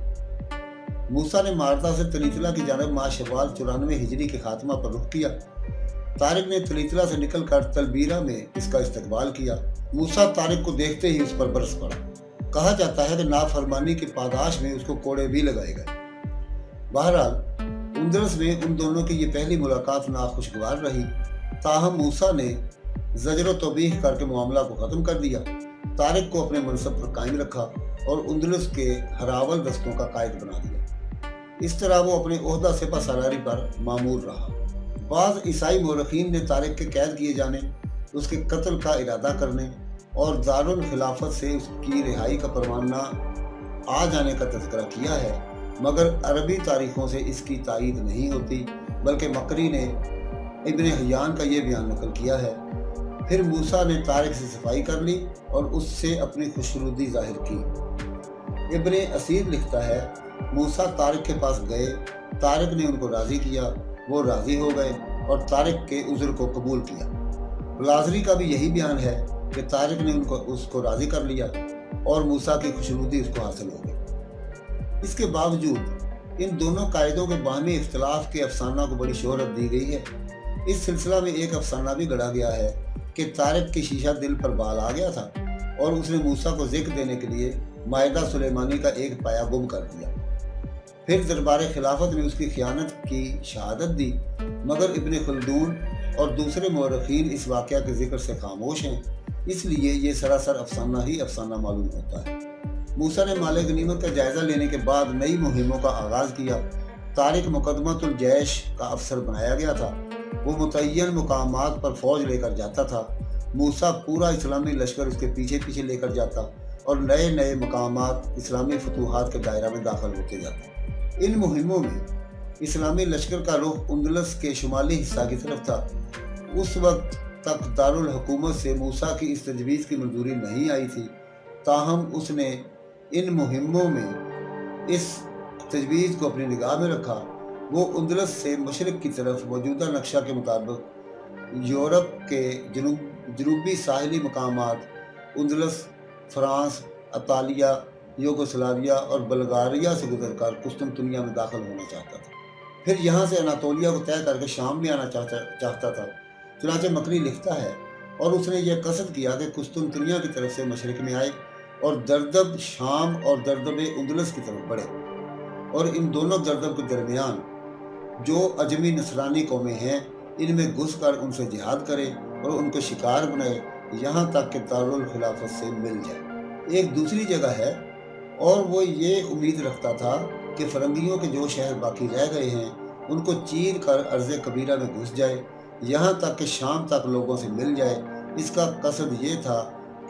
मूसा ने मारदा से तलीतला की जानब माह शवाल 94 हिजरी के खात्मा पर रुख किया। तारिक ने तलीतला से निकलकर तलबीरा में इसका इस्तकबाल किया। मूसा तारिक को देखते ही उस पर बरस पड़ा। कहा जाता है कि नाफरमानी की पादाश में उसको कोड़े भी लगाए गए। बहरहाल अंदलस में उन दोनों की ये पहली मुलाकात नाखुशगवार रही। ताहम मूसा ने ज़जर तौबीह करके मामला को ख़त्म कर दिया, तारिक को अपने मनसब पर कायम रखा और अंदलस के हरावल दस्तों का कायद बना दिया। इस तरह वो अपने ओहदा सिपा सलारी पर मामूर रहा। बाज़ ईसाई मौरखीन ने तारिक के कैद किए जाने, उसके कत्ल का इरादा करने और दारुल खिलाफत से उसकी रिहाई का परवाना आ जाने का तज़किरा किया है, मगर अरबी तारीखों से इसकी तायीद नहीं होती, बल्कि मकरी ने ابن حیان کا یہ بیان نقل کیا ہے۔ پھر موسیٰ نے طارق سے صفائی کر لی اور اس سے اپنی خوشنودی ظاہر کی۔ ابن اسیر لکھتا ہے، موسیٰ طارق کے پاس گئے، طارق نے ان کو راضی کیا، وہ راضی ہو گئے اور طارق کے عذر کو قبول کیا۔ لازری کا بھی یہی بیان ہے کہ طارق نے اس کو راضی کر لیا اور موسیٰ کی خوشنودی اس کو حاصل ہو گئی۔ اس کے باوجود ان دونوں قائدوں کے باہمی اختلاف کے افسانہ کو بڑی شہرت دی گئی ہے۔ اس سلسلہ میں ایک افسانہ بھی گڑھا گیا ہے کہ طارق کی شیشہ دل پر بال آ گیا تھا اور اس نے موسیٰ کو ذکر دینے کے لیے مائدہ سلیمانی کا ایک پایا گم کر دیا۔ پھر دربار خلافت نے اس کی خیانت کی شہادت دی، مگر ابن خلدون اور دوسرے مورخین اس واقعہ کے ذکر سے خاموش ہیں، اس لیے یہ سراسر افسانہ ہی افسانہ معلوم ہوتا ہے۔ موسیٰ نے مال غنیمت کا جائزہ لینے کے بعد نئی مہموں کا آغاز کیا۔ طارق مقدمۃ الجیش کا افسر بنایا گیا تھا، وہ متعین مقامات پر فوج لے کر جاتا تھا۔ موسیٰ پورا اسلامی لشکر اس کے پیچھے پیچھے لے کر جاتا اور نئے نئے مقامات اسلامی فتوحات کے دائرہ میں داخل ہوتے جاتے۔ ان مہموں میں اسلامی لشکر کا رخ اندلس کے شمالی حصہ کی طرف تھا۔ اس وقت تک دارالحکومت سے موسیٰ کی اس تجویز کی منظوری نہیں آئی تھی، تاہم اس نے ان مہموں میں اس تجویز کو اپنی نگاہ میں رکھا۔ وہ اندلس سے مشرق کی طرف موجودہ نقشہ کے مطابق یورپ کے جنوبی ساحلی مقامات اندلس، فرانس، اطالیہ، یوگوسلاویہ اور بلغاریہ سے گزر کر قسطنطنیہ میں داخل ہونا چاہتا تھا۔ پھر یہاں سے اناطولیہ کو طے کر کے شام میں آنا چاہتا تھا۔ چنانچہ مکری لکھتا ہے، اور اس نے یہ قصد کیا کہ قسطنطنیہ کی طرف سے مشرق میں آئے اور دردب شام اور دردب اندلس کی طرف بڑھے، اور ان دونوں دردب کے درمیان جو عجمی نصرانی قومیں ہیں ان میں گھس کر ان سے جہاد کرے اور ان کو شکار بنائے یہاں تک کہ دارالخلافت سے مل جائے۔ ایک دوسری جگہ ہے، اور وہ یہ امید رکھتا تھا کہ فرنگیوں کے جو شہر باقی رہ گئے ہیں ان کو چیر کر ارض کبیرہ میں گھس جائے یہاں تک کہ شام تک لوگوں سے مل جائے۔ اس کا قصد یہ تھا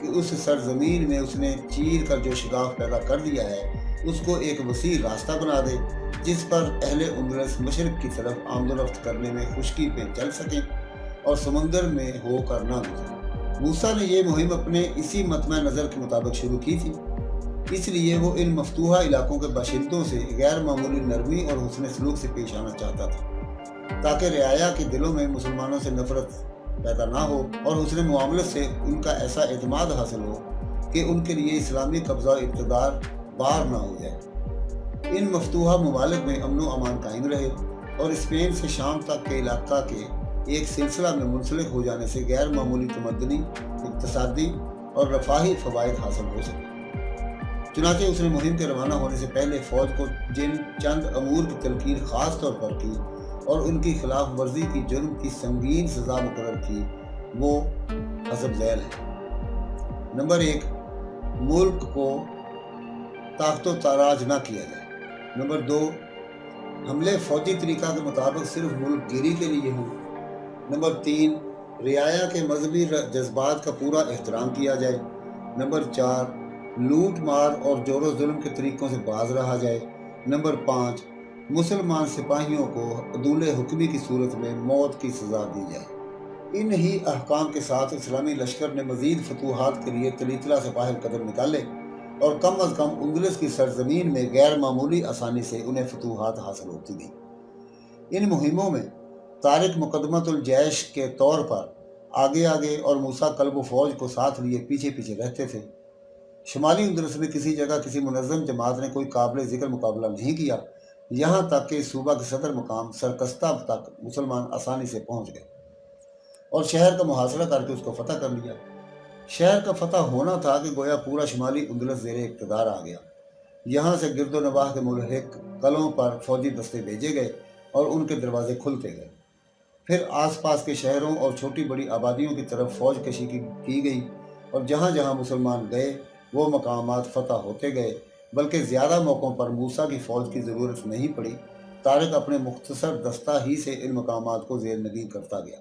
کہ اس سرزمین میں اس نے چیر کر جو شگاف پیدا کر دیا ہے اس کو ایک وسیع راستہ بنا دے جس پر اہل اندلس مشرق کی طرف آمد و رفت کرنے میں خشکی پہ چل سکیں اور سمندر میں ہو کر نہ گزریں۔ موسیٰ نے یہ مہم اپنے اسی مطمع نظر کے مطابق شروع کی تھی، اس لیے وہ ان مفتوحہ علاقوں کے باشندوں سے غیر معمولی نرمی اور حسن سلوک سے پیش آنا چاہتا تھا تاکہ رعایا کے دلوں میں مسلمانوں سے نفرت پیدا نہ ہو اور حسن معاملت سے ان کا ایسا اعتماد حاصل ہو کہ ان کے لیے اسلامی قبضہ و اقتدار بار نہ ہو جائے۔ ان مفتوحہ ممالک میں امن و امان قائم رہے اور اسپین سے شام تک کے علاقہ کے ایک سلسلہ میں منسلک ہو جانے سے غیر معمولی تمدنی، اقتصادی اور رفاہی فوائد حاصل ہو سکے۔ چنانچہ اس نے مہم کے روانہ ہونے سے پہلے فوج کو جن چند امور کی تلقین خاص طور پر کی اور ان کی خلاف ورزی کی جرم کی سنگین سزا مقرر کی، وہ حسب ذیل ہے۔ نمبر 1، ملک کو طاقت و تاراج نہ کیا جائے۔ نمبر 2، حملے فوجی طریقہ کے مطابق صرف ملک گیری کے لیے ہوں۔ نمبر 3، رعایا کے مذہبی جذبات کا پورا احترام کیا جائے۔ نمبر 4، لوٹ مار اور جور و ظلم کے طریقوں سے باز رہا جائے۔ نمبر 5، مسلمان سپاہیوں کو عدول حکمی کی صورت میں موت کی سزا دی جائے۔ ان ہی احکام کے ساتھ اسلامی لشکر نے مزید فتوحات کے لیے تلیطلا سے باہر قدم نکالے اور کم از کم اندلس کی سرزمین میں غیر معمولی آسانی سے انہیں فتوحات حاصل ہوتی گئیں۔ ان مہموں میں طارق مقدمۃ الجیش کے طور پر آگے آگے اور موسیٰ قلب و فوج کو ساتھ لیے پیچھے پیچھے رہتے تھے۔ شمالی اندلس میں کسی جگہ کسی منظم جماعت نے کوئی قابل ذکر مقابلہ نہیں کیا، یہاں تک کہ صوبہ کے صدر مقام سرکستہ تک مسلمان آسانی سے پہنچ گئے اور شہر کا محاصرہ کر کے اس کو فتح کر لیا۔ شہر کا فتح ہونا تھا کہ گویا پورا شمالی اندلس زیر اقتدار آ گیا۔ یہاں سے گرد و نواح کے ملحق قلعوں پر فوجی دستے بھیجے گئے اور ان کے دروازے کھلتے گئے۔ پھر آس پاس کے شہروں اور چھوٹی بڑی آبادیوں کی طرف فوج کشی کی گئی اور جہاں جہاں مسلمان گئے وہ مقامات فتح ہوتے گئے، بلکہ زیادہ موقعوں پر موسیٰ کی فوج کی ضرورت نہیں پڑی۔ طارق اپنے مختصر دستہ ہی سے ان مقامات کو زیر نگین کرتا گیا۔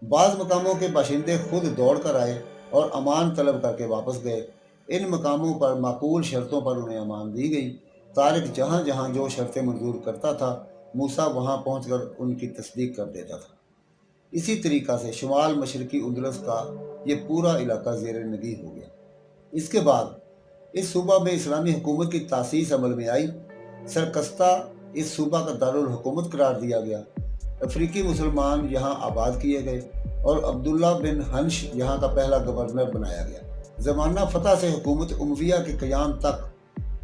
بعض مقاموں کے باشندے خود دوڑ کر آئے اور امان طلب کر کے واپس گئے۔ ان مقاموں پر معقول شرطوں پر انہیں امان دی گئی۔ طارق جہاں جہاں جو شرطیں منظور کرتا تھا موسیٰ وہاں پہنچ کر ان کی تصدیق کر دیتا تھا۔ اسی طریقہ سے شمال مشرقی اندلس کا یہ پورا علاقہ زیر نگی ہو گیا۔ اس کے بعد اس صوبہ میں اسلامی حکومت کی تاسیس عمل میں آئی۔ سرکستہ اس صوبہ کا دارالحکومت قرار دیا گیا۔ افریقی مسلمان یہاں آباد کیے گئے اور عبداللہ بن ہنش یہاں کا پہلا گورنر بنایا گیا۔ زمانہ فتح سے حکومت امویہ کے قیام تک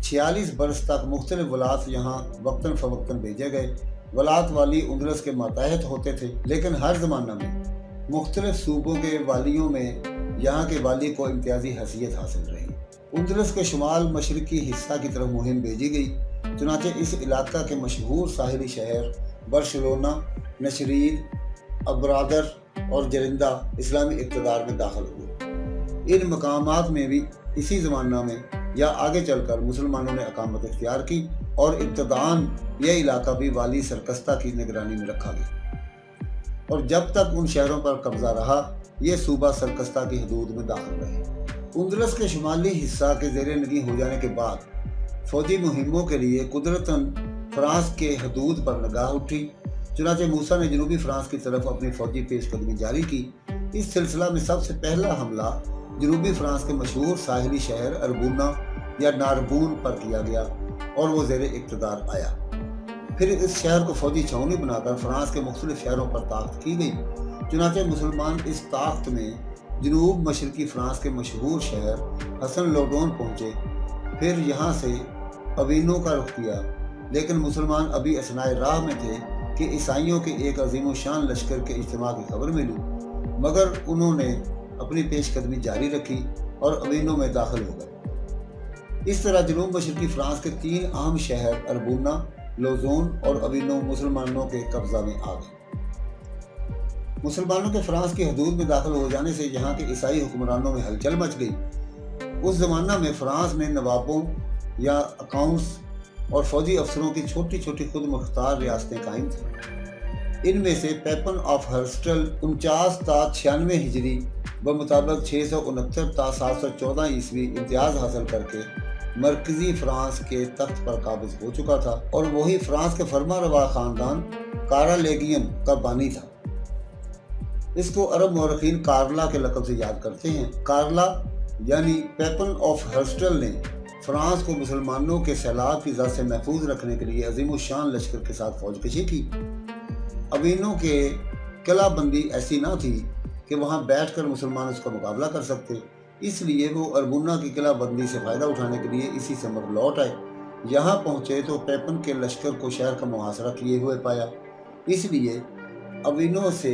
46 برس تک مختلف ولایات یہاں وقتاً فوقتاً بھیجے گئے۔ ولایت والی اندلس کے ماتحت ہوتے تھے، لیکن ہر زمانہ میں مختلف صوبوں کے والیوں میں یہاں کے والی کو امتیازی حیثیت حاصل رہی۔ اندلس کے شمال مشرقی حصہ کی طرف مہم بھیجی گئی، چنانچہ اس علاقہ کے مشہور ساحلی شہر برشلونہ، نشرین، ابرادر اور جرندہ اسلامی اقتدار میں داخل ہوئے۔ ان مقامات میں بھی اسی زمانہ میں یا آگے چل کر مسلمانوں نے اقامت اختیار کی اور ابتداً یہ علاقہ بھی والی سرکستہ کی نگرانی میں رکھا گیا، اور جب تک ان شہروں پر قبضہ رہا یہ صوبہ سرکستہ کی حدود میں داخل رہے۔ اندلس کے شمالی حصہ کے زیر نگی ہو جانے کے بعد فوجی مہموں کے لیے قدرتاً فرانس کے حدود پر نگاہ اٹھی، چنانچہ موسیٰ نے جنوبی فرانس کی طرف اپنی فوجی پیش قدمی جاری کی۔ اس سلسلہ میں سب سے پہلا حملہ جنوبی فرانس کے مشہور ساحلی شہر اربونہ یا ناربون پر کیا گیا اور وہ زیر اقتدار آیا۔ پھر اس شہر کو فوجی چھاؤنی بنا کر فرانس کے مختلف شہروں پر طاقت کی گئی، چنانچہ مسلمان اس طاقت میں جنوب مشرقی فرانس کے مشہور شہر حسن لوڈون پہنچے۔ پھر یہاں سے اوینو کا رخ کیا، لیکن مسلمان ابھی اثناء راہ میں تھے کہ عیسائیوں کے ایک عظیم و شان لشکر کے اجتماع کی خبر ملی، مگر انہوں نے اپنی پیش قدمی جاری رکھی اور اوینو میں داخل ہو گئے۔ اس طرح جنوب مشرقی فرانس کے 3 اہم شہر اربونہ، لوزون اور اوینو مسلمانوں کے قبضہ میں آ گئے۔ مسلمانوں کے فرانس کی حدود میں داخل ہو جانے سے یہاں کے عیسائی حکمرانوں میں ہلچل مچ گئی۔ اس زمانہ میں فرانس میں نوابوں یا اکاؤنٹس اور فوجی افسروں کی چھوٹی چھوٹی خود مختار ریاستیں قائم تھیں۔ ان میں سے پیپن آف ہرسٹل 49 تا 96 ہجری بمطابق 669 تا 714 عیسوی امتیاز حاصل کر کے مرکزی فرانس کے تخت پر قابض ہو چکا تھا، اور وہی فرانس کے فرما روا خاندان کارالیگین کا بانی تھا۔ اس کو عرب مورخین کارلا کے لقب سے یاد کرتے ہیں۔ کارلا یعنی پیپن آف ہرسٹل نے فرانس کو مسلمانوں کے سیلاب کی زد سے محفوظ رکھنے کے لیے عظیم الشان لشکر کے ساتھ فوج کشی کی۔ اوینو کے قلعہ بندی ایسی نہ تھی کہ وہاں بیٹھ کر مسلمان اس کا مقابلہ کر سکتے، اس لیے وہ اربونہ کی قلعہ بندی سے فائدہ اٹھانے کے لیے اسی سمت لوٹ آئے۔ یہاں پہنچے تو پیپن کے لشکر کو شہر کا محاصرہ کیے ہوئے پایا، اس لیے اوینو سے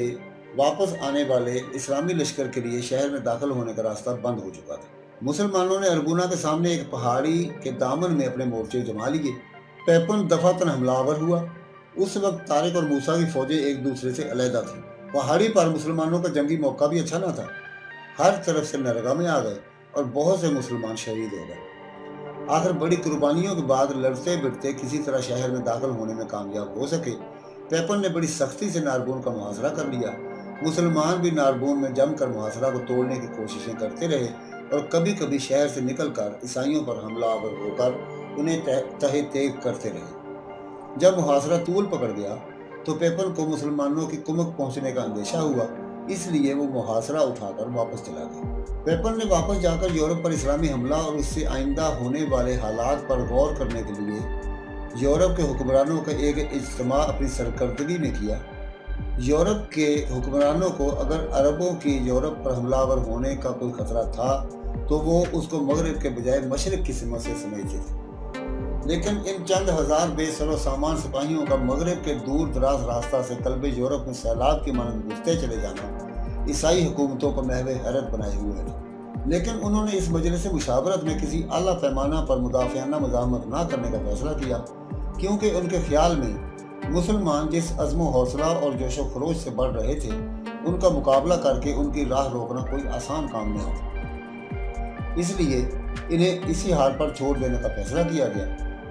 واپس آنے والے اسلامی لشکر کے لیے شہر میں داخل ہونے کا راستہ بند ہو چکا تھا۔ مسلمانوں نے اربونہ کے سامنے ایک پہاڑی کے دامن میں اپنے مورچے جما لیے۔ پیپن دفعتاً حملہ آور ہوا۔ اس وقت طارق اور موسیٰ کی فوجیں ایک دوسرے سے علیحدہ تھیں۔ پہاڑی پر مسلمانوں کا جنگی موقع بھی اچھا نہ تھا، ہر طرف سے نرغہ میں آ گئے اور بہت سے مسلمان شہید ہو گئے۔ آخر بڑی قربانیوں کے بعد لڑتے بڑھتے کسی طرح شہر میں داخل ہونے میں کامیاب ہو سکے۔ پیپن نے بڑی سختی سے ناربون کا محاصرہ کر لیا۔ مسلمان بھی ناربون میں جم کر محاصرہ کو توڑنے کی کوششیں کرتے رہے اور کبھی کبھی شہر سے نکل کر عیسائیوں پر حملہ آور ہو کر انہیں تہہ تیگ کرتے رہے۔ جب محاصرہ طول پکڑ گیا تو پیپن کو مسلمانوں کی کمک پہنچنے کا اندیشہ ہوا، اس لیے وہ محاصرہ اٹھا کر واپس چلا گیا۔ پیپن نے واپس جا کر یورپ پر اسلامی حملہ اور اس سے آئندہ ہونے والے حالات پر غور کرنے کے لیے یورپ کے حکمرانوں کا ایک اجتماع اپنی سرکردگی میں کیا۔ یورپ کے حکمرانوں کو اگر عربوں کی یورپ پر حملہ آور ہونے کا کوئی خطرہ تھا تو وہ اس کو مغرب کے بجائے مشرق کی سمت سے سمجھتے تھے، لیکن ان چند ہزار بے سر و سامان سپاہیوں کا مغرب کے دور دراز راستہ سے قلب یورپ میں سیلاب کی مانند گھستے چلے جانا عیسائی حکومتوں کو محو حیرت بنائے ہوئے تھا۔ لیکن انہوں نے اس مجلس مشاورت میں کسی اعلیٰ پیمانہ پر مدافعانہ مزاحمت نہ کرنے کا فیصلہ کیا، کیونکہ ان کے خیال میں مسلمان جس عزم و حوصلہ اور جوش و خروش سے بڑھ رہے تھے ان کا مقابلہ کر کے ان کی راہ روکنا کوئی آسان کام نہیں ہوتا، اس لیے انہیں اسی حال پر چھوڑ دینے کا فیصلہ کیا گیا،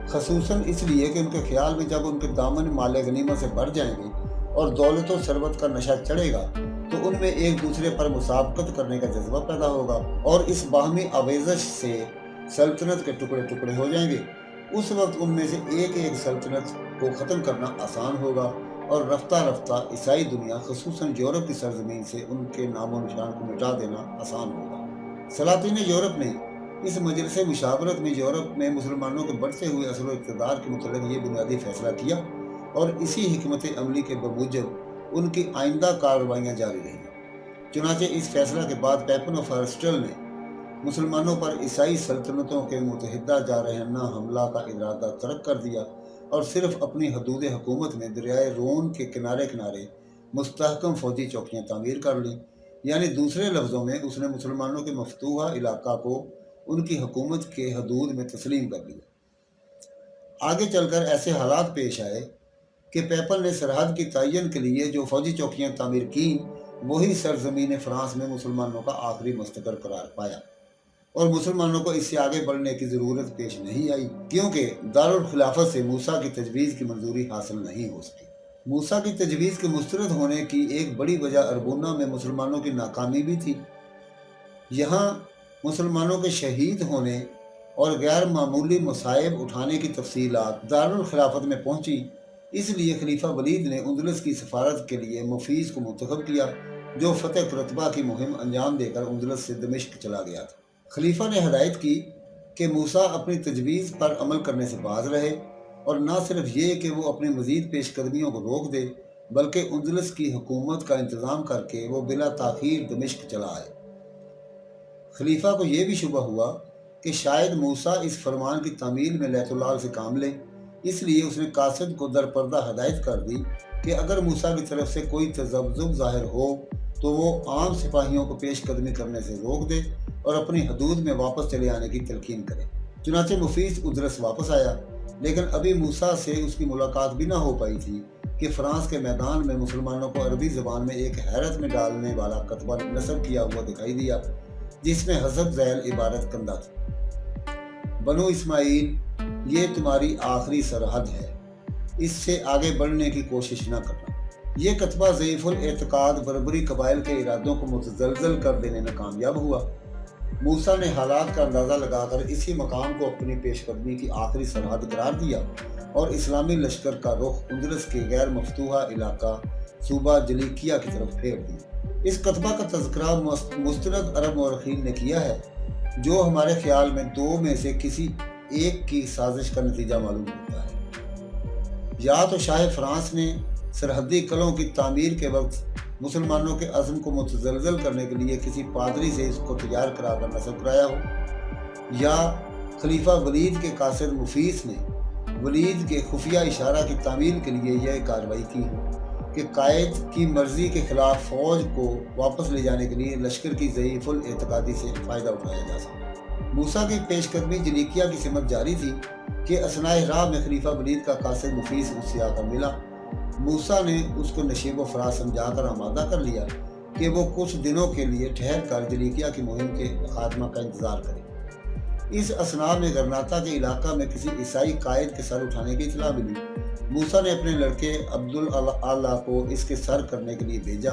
خصوصاً اس لیے کہ ان کے خیال میں جب ان کے دامن مال غنیمت سے بھر جائیں گے اور دولت و ثروت کا نشہ چڑھے گا تو ان میں ایک دوسرے پر مسابقت کرنے کا جذبہ پیدا ہوگا اور اس باہمی آویزش سے سلطنت کے ٹکڑے ٹکڑے ہو جائیں گے۔ اس وقت ان میں سے ایک ایک سلطنت को ख़त्म करना आसान होगा और रफ्ता रफ्ता ईसाई दुनिया खसूसन यूरोप की सरजमीन से उनके नामो निशान को मिटा देना आसान होगा। सलातीन यूरोप ने इस मजलिस मुशावरत में यूरोप में मुसलमानों के बढ़ते हुए असर व इक़्तिदार के मुतल्लिक़ ये बुनियादी फैसला किया और इसी हिकमत अमली के बमूजब उनकी आइंदा कार्रवाइयाँ जारी रहीं। चुनांचे इस फैसला के बाद पैपन ऑफ हर्स्टल ने मुसलमानों पर ईसाई सल्तनतों के मुतहिदा जारहाना हमला का इरादा तर्क कर दिया और सिर्फ अपनी हदूद हुकूमत में दरियाए रोन के किनारे किनारे मुस्तहकम फौजी चौकियाँ तामीर कर लीं। यानी दूसरे लफ्ज़ों में उसने मुसलमानों के मफतूहा इलाका को उनकी हुकूमत के हदूद में तस्लीम कर लिया। आगे चलकर ऐसे हालात पेश आए कि पैपल ने सरहद की तयन के लिए जो फौजी चौकियाँ तामीर की वही सरजमीन फ्रांस में मुसलमानों का आखिरी मुस्तकर करार पाया और मुसलमानों को इससे आगे बढ़ने की ज़रूरत पेश नहीं आई, क्योंकि दारुल खिलाफत से मूसा की तजवीज़ की मंजूरी हासिल नहीं हो सकी। मूसा की तजवीज़ के मुस्तरद होने की एक बड़ी वजह अरबूना में मुसलमानों की नाकामी भी थी। यहाँ मुसलमानों के शहीद होने और गैर मामूली मसाइब उठाने की तफसीलात दारुल खिलाफत में पहुँची, इसलिए खलीफा वलीद ने उंदलस की सफारत के लिए मुफीज़ को मुंतखब किया, जो फतेह कुरतबा की मुहिम अंजाम देकर उंदलस से दमिश्क चला गया था। खलीफा ने हदायत की कि मूसा अपनी तजवीज़ पर अमल करने से बाज रहे और न सिर्फ ये कि वो अपनी मज़ीद पेशकदमियों को रोक दे, बल्कि उंदलस की हुकूमत का इंतज़ाम करके वो बिला ताख़ीर दमिश्क चला आए। खलीफा को यह भी शुबा हुआ कि शायद मूसा इस फरमान की तामील में लैतुल्लाह से काम ले, इसलिए उसने कासिद को दरपर्दा हदायत कर दी कि अगर मूसा की तरफ से कोई तज़ब्ज़ुब ज़ाहिर हो तो वो आम सिपाहियों को पेशकदमी करने से रोक दे और अपनी हदूद में वापस चले आने की तलकीन करे। चुनांचे मुफीस उदरस वापस आया, लेकिन अभी मूसा से उसकी मुलाकात भी ना हो पाई थी कि फ्रांस के मैदान में मुसलमानों को अरबी ज़बान में एक हैरत में डालने वाला कतबा नस्ब किया हुआ दिखाई दिया, जिसमें हज़ब ज़ैल इबारत कंदा था, बनो इस्माइल, ये तुम्हारी आखिरी सरहद है, इससे आगे बढ़ने की कोशिश न करना। ये कतबा ज़ईफ़ुल एतकाद बरबरी कबाइल के इरादों को मुतज़लज़ल कर देने में कामयाब हुआ। मूसा ने हालात का अंदाज़ा लगाकर इसी मकाम को अपनी पेशकदमी की आखिरी सरहद करार दिया और इस्लामी लश्कर का रुख उंदलस के गैर मफतूहा इलाका सूबा जलीकिया की तरफ फेर दिया। इस कतबा का तज़किरा मुस्तनद अरब मौरखीन ने किया है, जो हमारे ख्याल में दो में से किसी एक की साजिश का नतीजा मालूम होता है। या तो शाह फ्रांस ने सरहदी कलों की तामीर के वक्त मुसलमानों के अज़्म को मुतज़लज़ल करने के लिए किसी पादरी से इसको तैयार कराकर नस्ब कराया हो, या खलीफा वलीद के कासिद मुफीस ने वलीद के खुफिया इशारा की तामील के लिए यह कार्रवाई की हो कि कायद की मर्जी के खिलाफ फौज को वापस ले जाने के लिए लश्कर की ज़ईफ़ुल एतकादी से फ़ायदा उठाया जा सके। मूसा की पेशकदमी जलीकिया की सिमत जारी थी कि असनाए राह में खलीफा वलीद का कासिद मुफीस उससे आकर मिला। मूसा ने उसको नशीब व फराज समझाकर आमादा कर लिया कि वो कुछ दिनों के लिए ठहर कर जलीकिया की मुहिम के खात्मा का इंतज़ार करे। इस असना में गरनाता के इलाका में किसी ईसाई कायद के सर उठाने की इतला मिली। मूसा ने अपने लड़के अब्दुल अल्लाह को इसके सर करने के लिए भेजा।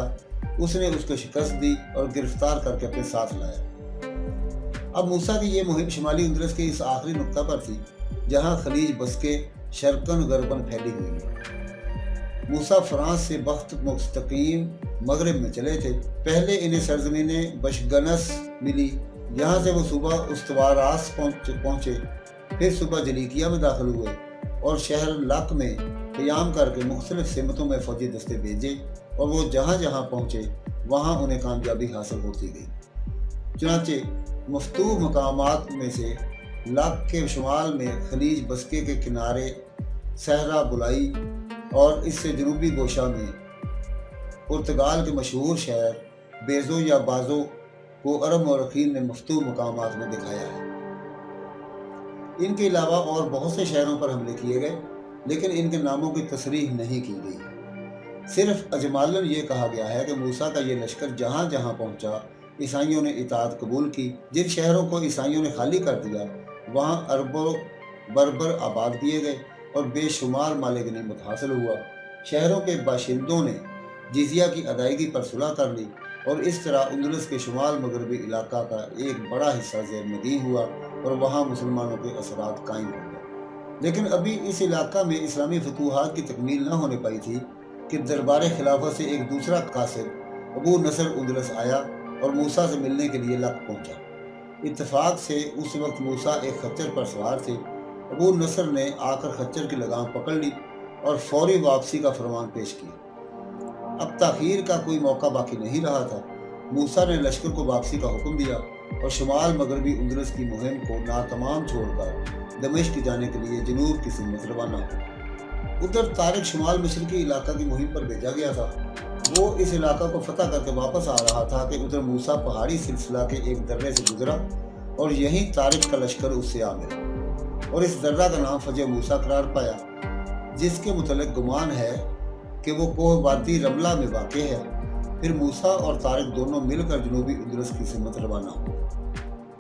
उसने उसको शिकस्त दी और गिरफ्तार करके अपने साथ लाया। अब मूसा की ये मुहिम शुमाली उंदलस के इस आखिरी नुक्ता पर थी जहाँ खलीज बसके शर्कन गरबन फैली हुई है। मूसा फ्रांस से बख्त मुस्तकीम मगरब में चले थे। पहले इन्हें सरजमीने बशगनस मिली, यहाँ से वो सुबह उस्तवारास पहुँचे, फिर सुबह जलीकिया में दाखिल हुए और शहर लक में क़याम करके मुख्तलिफ सिमतों में फौजी दस्ते भेजे और वो जहाँ जहाँ पहुँचे वहाँ उन्हें कामयाबी हासिल होती गई। चुनांचे मफतूह मकामात में से लक के शुमाल में खलीज बसके के किनारे सहरा बुलाई और इससे जनूबी गोशा में पुर्तगाल के मशहूर शहर बेज़ो या बाज़ो को अरब मौरखीन ने मफतूह मकामात में दिखाया है। इनके अलावा और बहुत से शहरों पर हमले किए गए, लेकिन इनके नामों की तसरीह नहीं की गई। सिर्फ अजमालन ये कहा गया है कि मूसा का ये लश्कर जहाँ जहाँ पहुँचा ईसाइयों ने इताअत कबूल की। जिन शहरों को ईसाइयों ने खाली कर दिया वहाँ अरबों बर्बर आबाद किए गए और बेशुमार माल गनीमत हासिल हुआ। शहरों के बाशिंदों ने जिजिया की अदायगी पर सुलह कर ली और इस तरह उंदलस के शुमाल मगरबी इलाका का एक बड़ा हिस्सा ज़ेर नगीं हुआ और वहाँ मुसलमानों के असरात कायम हो गए। लेकिन अभी इस इलाका में इस्लामी फतूहात की तकमील न होने पाई थी कि दरबार खिलाफत से एक दूसरा कासिद अबू नसर उंदलस आया और मूसा से मिलने के लिए लक पहुंचा। इत्तेफाक से उस वक्त मूसा एक खच्चर पर सवार थे। अबू नसर ने आकर खच्चर की लगाम पकड़ ली और फौरी वापसी का फरमान पेश किया। अब ताखीर का कोई मौका बाकी नहीं रहा था। मूसा ने लश्कर को वापसी का हुक्म दिया और शुमाल मगरबी उंदलस की मुहिम को नातमाम छोड़कर दमिश्क जाने के लिए जनूब की सिमत रवाना हुआ। उधर तारिक शुमाल मशरकी इलाका की मुहिम पर भेजा गया था। वो इस इलाका को फतह करके वापस आ रहा था कि उधर मूसा पहाड़ी सिलसिला के एक दर्रे से गुजरा और यहीं तारिक का लश्कर उससे आ मिला और इस दर्रा का नाम फजह मूसा करार पाया, जिसके मुतल्लिक गुमान है कि वो कोह वादी रमला में वाक़ है। फिर मूसा और तारिक दोनों मिलकर जनूबी उंदलस की सिमत रवाना हुए।